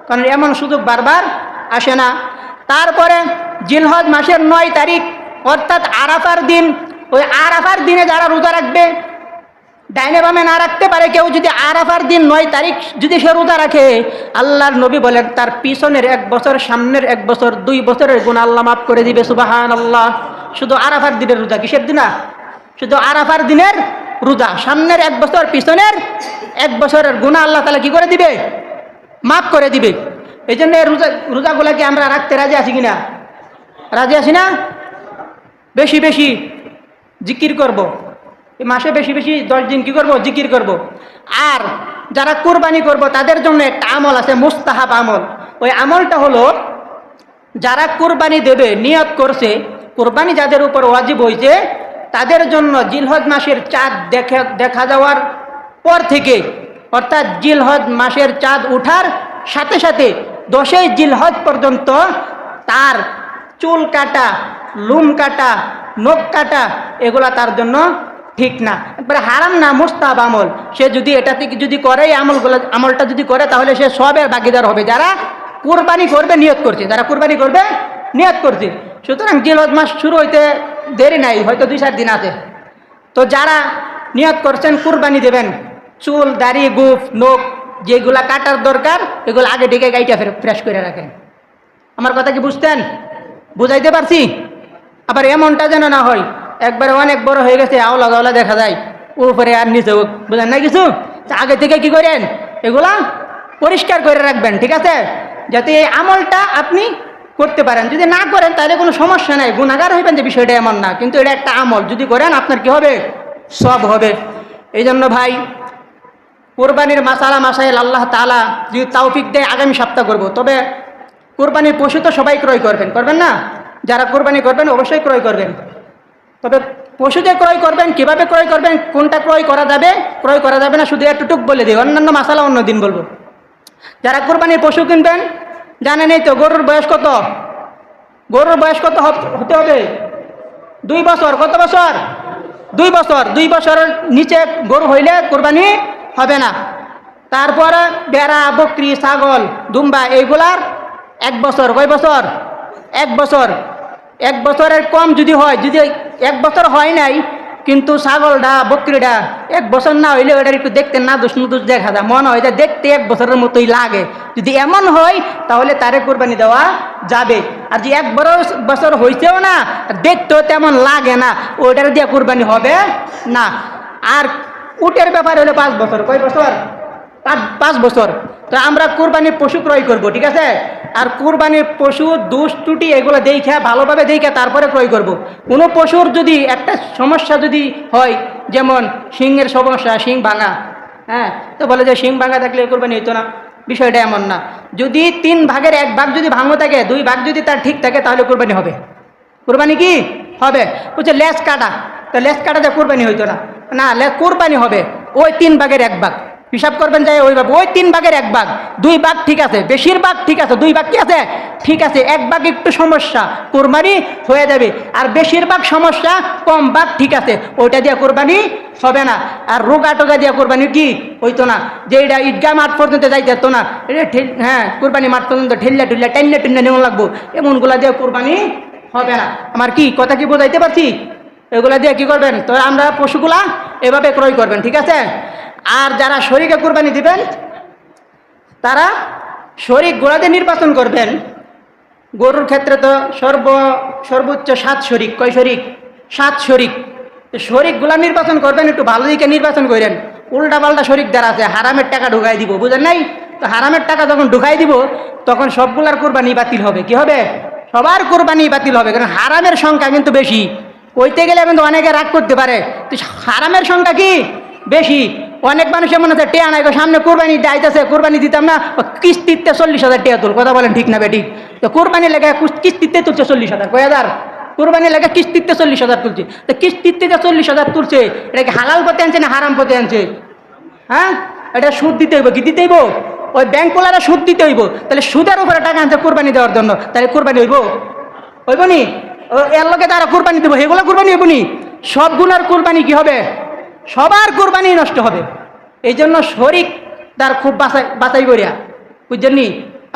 কারণ এমন সুযোগ বারবার আসে না। তারপরে জিলহজ মাসের 9 তারিখ অর্থাৎ আরাফার দিন, ওই আরাফার দিনে যারা রোজা রাখবে, ডাইনে বামে না রাখতে পারে কেউ, যদি আরাফার দিন 9 তারিখ যদি সে রোজা রাখে, আল্লাহর নবী বলেন তার পিছনের 1 বছর, সামনের 1 বছর, 2 বছরের গুনাহ আল্লাহ মাফ করে দিবে। সুবহানাল্লাহ। শুধু আরাফার দিনের রোজা, কিসের দিন না, শুধু আরাফার দিনের রোজা, সামনের 1 বছর, পিছনের 1 বছরের গুনাহ আল্লাহ তাআলা কি করে দিবে? মাফ করে দিবে। এই জন্য রোজাগুলাকে আমরা রাখতে রাজি আছি কিনা? রাজি আছি না? বেশি বেশি জিকির করব, এই মাসে বেশি বেশি 10 দিন কি করব? জিকির করব। আর যারা কুরবানি করব তাদের জন্য একটা আমল আছে, মুস্তাহাব আমল। ওই আমলটা হলো, যারা কুরবানি দেবে নিয়ত করছে, কোরবানি যাদের উপর ওয়াজিব হয়েছে তাদের জন্য জিলহজ মাসের চাঁদ দেখা যাওয়ার পর থেকে, অর্থাৎ জিলহজ মাসের চাঁদ ওঠার সাথে সাথে 10ই জিলহজ পর্যন্ত তার চুল কাটা, লুম কাটা, নখ কাটা এগুলা তার জন্য ঠিক না, একবারে হারাম না, মুস্তাহাব আমল। সে যদি এটা থেকে যদি করে, আমলটা যদি করে, তাহলে সে সবের ভাগীদার হবে যারা কুরবানি করবে নিয়ত করছে, যারা কুরবানি করবে নিয়ত করছে। সুতরাং জিলহজ মাস শুরু হইতে দেরি নাই, হয়তো 2-4 দিন আছে। তো যারা নিয়ত করছেন কুরবানি দেবেন, চুল, দাড়ি, গোঁফ, নখ যেগুলা কাটার দরকার এগুলো আগে ডেকে গাইটা ফ্রেশ করে রাখেন। আমার কথা কি বুঝতেন? বুঝাইতে পারছি? আবার এমনটা যেন না হয় একবারে অনেক বড় হয়ে গেছে, আওলা গাওলা দেখা যায়, উপরে আর নিচে, বুঝেন না কিছু? আগে থেকে কি করেন, এগুলা পরিষ্কার করে রাখবেন, ঠিক আছে, যাতে এই আমলটা আপনি করতে পারেন। যদি না করেন তাহলে কোনো সমস্যা নাই, গুনাহগার হইবেন যে বিষয়টা এমন না, কিন্তু এটা একটা আমল, যদি করেন আপনার কি হবে, সব হবে। এই জন্য ভাই কোরবানির মাসালা মাসাইল আল্লাহ তাআলা যদি তৌফিক দেয় আগামী সপ্তাহ করব। তবে কোরবানির পশু তো সবাই ক্রয় করবেন না? যারা কোরবানি করবেন অবশ্যই ক্রয় করবেন। তবে পশু যে ক্রয় করবেন, কিভাবে ক্রয় করবেন, কোনটা ক্রয় করা যাবে না, শুধু একটুটুক বলে দিই, অন্যান্য মাসালা অন্য দিন বলবো। যারা কোরবানির পশু কিনবেন, জানেনই তো গরুর বয়স কত, হতে হবে 2 বছর। কত বছর? 2 বছর। 2 বছরের নিচে গরু হইলে কোরবানি হবে না। তারপরে বেড়া, বকরি, ছাগল, দুম্বা এইগুলার 1 বছর। কয় বছর? 1 বছর। 1 বছরের কম যদি হয়, যদি 1 বছর হয় নাই কিন্তু ছাগলটা, বকরিটা 1 বছর না হইলে ওইটার একটু দেখতে না দোষ দেখা যায়, মনে হয় যে দেখতে 1 বছরের মতোই লাগে। যদি এমন হয় তাহলে তারে কোরবানি দেওয়া যাবে। আর যে 1 বছর হয়েছেও না, দেখতেও তেমন লাগে না, ওইটার দিয়ে কোরবানি হবে না। আর উটের ব্যাপার হলো 5 বছর। কয় বছর? 5 বছর। তো আমরা কোরবানির পশু ক্রয় করব, ঠিক আছে? আর কোরবানির পশু দোষ ত্রুটি এগুলো দেখে, ভালোভাবে দেখে তারপরে ক্রয় করব। কোনো পশুর যদি একটা সমস্যা যদি হয়, যেমন শিংয়ের সমস্যা, শিং ভাঙা, হ্যাঁ, তো বলে যে শিং ভাঙা থাকলে কোরবানি হইতো না, বিষয়টা এমন না। যদি 3 ভাগের 1 ভাগ যদি ভাঙো থাকে, 2 ভাগ যদি তার ঠিক থাকে, তাহলে কোরবানি হবে। কোরবানি কি হবে? বলছে লেজ কাটা, তো লেজ কাটাতে কোরবানি হইতো না, কোরবানি হবে ওই 3 ভাগের 1 ভাগ। হিসাব করবেন যাই ওইভাবে, ওই 3 ভাগের 1 ভাগ, 2 ভাগ ঠিক আছে, বেশিরভাগ ঠিক আছে, 2 ভাগ কি আছে, ঠিক আছে, 1 ভাগ একটু সমস্যা, কোরবানি হয়ে যাবে। আর বেশিরভাগ সমস্যা, কম ভাগ ঠিক আছে, ওইটা দিয়ে কোরবানি হবে না। আর রোগা টোগা দিয়ে কোরবানি কি হইতো না, যে এটা ঈদগাহ মাঠ পর্যন্ত যাইতে হতো না, এটা হ্যাঁ কোরবানি মাঠ পর্যন্ত ঠেল্লা টুল্লা টাইন্না নেওয়া লাগবো, এমনগুলা দিয়ে কোরবানি হবে না। আমার কি কথা কি বোঝাইতে পারছি? এগুলা দিয়ে কি করবেন, তো আমরা পশুগুলা এভাবে ক্রয় করবেন, ঠিক আছে? আর যারা শরীকে কোরবানি দিবেন তারা শরীক গোড়াতে নির্বাচন করবেন। গরুর ক্ষেত্রে তো সর্বোচ্চ 7 শরীক। কয় শরীক? 7 শরীক। শরীকগুলা নির্বাচন করবেন, একটু ভালো দিকে নির্বাচন করেন। উল্টা পাল্টা শরীক দ্বারা আছে, হারামের টাকা ঢুকাই দিব, বুঝেন নাই? তো হারামের টাকা যখন ঢুকাই দিব তখন সবগুলার কোরবানি বাতিল হবে। কি হবে? সবার কোরবানি বাতিল হবে, কারণ হারামের সংখ্যা কিন্তু বেশি। কইতে গেলে কিন্তু অনেকে রাগ করতে পারে, তো হারামের সংখ্যা কি বেশি। অনেক মানুষ এমন আছে, টেয়া নাই, সামনে কোরবানি আইতেছে, কোরবানি দিতাম না, কিস্তিতে 40,000 টাকা তুল। কথা বলেন ঠিক না বেঠিক? তো কোরবানি লেগে কিস্তিতে তুলছে 40,000, কয় হাজার? কোরবানি লেগে কিস্তিতে 40,000 তুলছে। তো কিস্তিতে 40,000 তুলছে, এটা কি হালাল পথে আনছে না হারাম পথে আনছে? হ্যাঁ, এটা সুদ দিতে হইব। কি দিতে হইব? ওই ব্যাংকওয়ালারা সুদ দিতে হইব। তাহলে সুদের উপরে টাকা আনছে কোরবানি দেওয়ার জন্য, তাহলে কোরবানি হইব নি? এর লোকে তারা কোরবানি দেবো, এগুলো কোরবানি হইব নি? সব গুনার কোরবানি কি হবে? সবার কোরবানি নষ্ট হবে। এই জন্য শরীক তার খুব বাছাই করিয়া, বুঝছেন নি?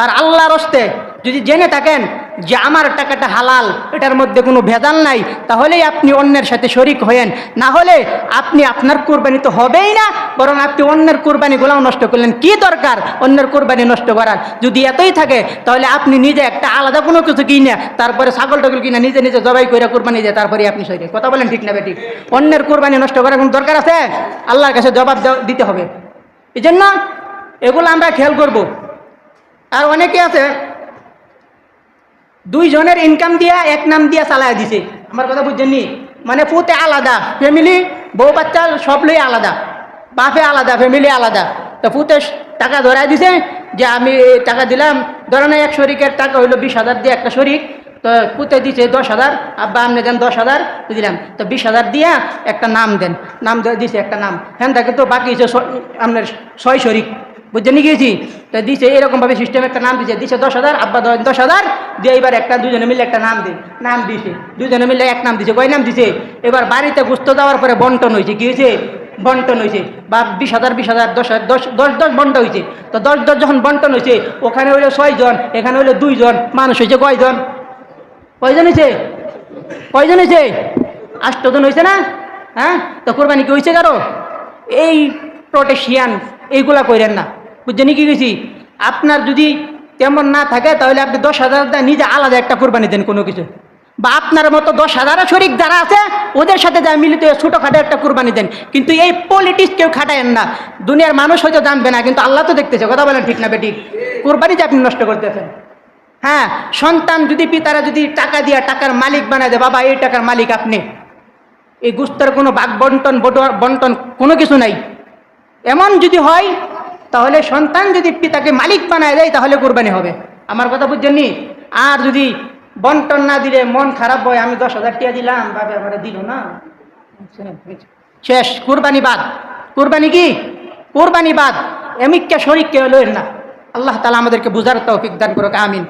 আর আল্লাহর হস্তে যদি জেনে থাকেন যে আমার টাকাটা হালাল, এটার মধ্যে কোনো ভেজাল নাই, তাহলেই আপনি অন্যের সাথে শরীক হয়েন। না হলে আপনি আপনার কোরবানি তো হবেই না, বরং আপনি অন্যের কোরবানিগুলোও নষ্ট করলেন। কি দরকার অন্যের কোরবানি নষ্ট করার? যদি এতই থাকে তাহলে আপনি নিজে একটা আলাদা কোনো কিছু কিনে, তারপরে ছাগল টাগল কিনে নিজে নিজে জবাই করে কোরবানি দিয়ে তারপরে আপনি শরীক। কথা বলেন ঠিক না বেঠিক? অন্যের কোরবানি নষ্ট করার কোনো দরকার আছে? আল্লাহর কাছে জবাব দিতে হবে। এই জন্য এগুলো আমরা খেয়াল করব। আর অনেকে আছে 2 জনের ইনকাম দিয়া 1 নাম দিয়া চালায় দিছে। আমার কথা বুঝছেন নি? মানে পুতে আলাদা, ফ্যামিলি বউ বাচ্চা সব লই আলাদা, বাপে আলাদা, ফ্যামিলি আলাদা। তো পুতে টাকা ধরাই দিছে যে আমি টাকা দিলাম, ধরেন 1 শরীকের টাকা হইলো 20,000 দিয়ে একটা শরীক, তো পুঁতে দিছে 10,000, আব্বা আপনি দেন 10,000, দিলাম। তো 20,000 দিয়া একটা নাম দেন, নাম দিছে একটা নাম, হ্যাঁ থাকে তো বাকি হচ্ছে আপনার 6 শরিক, বুঝতে নিয়ে গিয়েছি। তো দিছে এরকমভাবে সিস্টেম একটা নাম দিছে, 10,000, আব্বা 10,000 দিয়ে এবার একটা দুজনে মিলে একটা নাম দিন, নাম দিছে, দুজনে মিলে এক নাম দিছে, কয় নাম দিছে। এবার বাড়িতে গুস্ত দেওয়ার পরে বন্টন হয়েছে, কি হয়েছে, বন্টন হয়েছে, বা 20,000 20,000 10 বন্টন হয়েছে। তো 10 যখন বন্টন হয়েছে, ওখানে হইলো 6 জন, এখানে হইলো 2 জন, মানুষ হয়েছে কয়জন, কয়জন হয়েছে, কয়জন হয়েছে, 8 জন হয়েছে না? হ্যাঁ, তো কোরবানি কি হয়েছে কারো? এই প্রোটেশিয়ান এইগুলা কইরেন না, বুঝছেন কি গেছি। আপনার যদি তেমন না থাকে তাহলে আপনি 10,000 নিজে আলাদা একটা কোরবানি দেন কোনো কিছু, বা আপনার মতো 10,000 শরিক যারা আছে ওদের সাথে যা মিলিত ছোটোখাটো একটা কোরবানি দেন। কিন্তু এই পলিটিক্স কেউ খাটায়েন না। দুনিয়ার মানুষ হয়তো জানবে না, কিন্তু আল্লাহ তো দেখতেছে, কথা বলেন ঠিক না বেঠিক? কোরবানি যে আপনি নষ্ট করতেছেন। হ্যাঁ, সন্তান যদি পিতারা যদি টাকা দিয়া টাকার মালিক বানায় দেয়, বাবা এই টাকার মালিক আপনি, এই গুস্তার কোনো ভাগ বন্টন বন্টন কোনো কিছু নাই, এমন যদি হয় তাহলে সন্তান যদি পিতাকে মালিক বানায় দেয় তাহলে কোরবানি হবে। আমার কথা বুঝছেননি? আর যদি বন্টন না দিলে মন খারাপ হয়, আমি 10,000 টাকা দিলাম, বাবা আমার দিল না, শেষ, কোরবানি বাদ। কোরবানি কি? কোরবানি বাদ। এমিককে শরীককে লইেন না। আল্লাহ তাআলা আমাদেরকে বুঝার তৌফিক দান করুক, আমিন।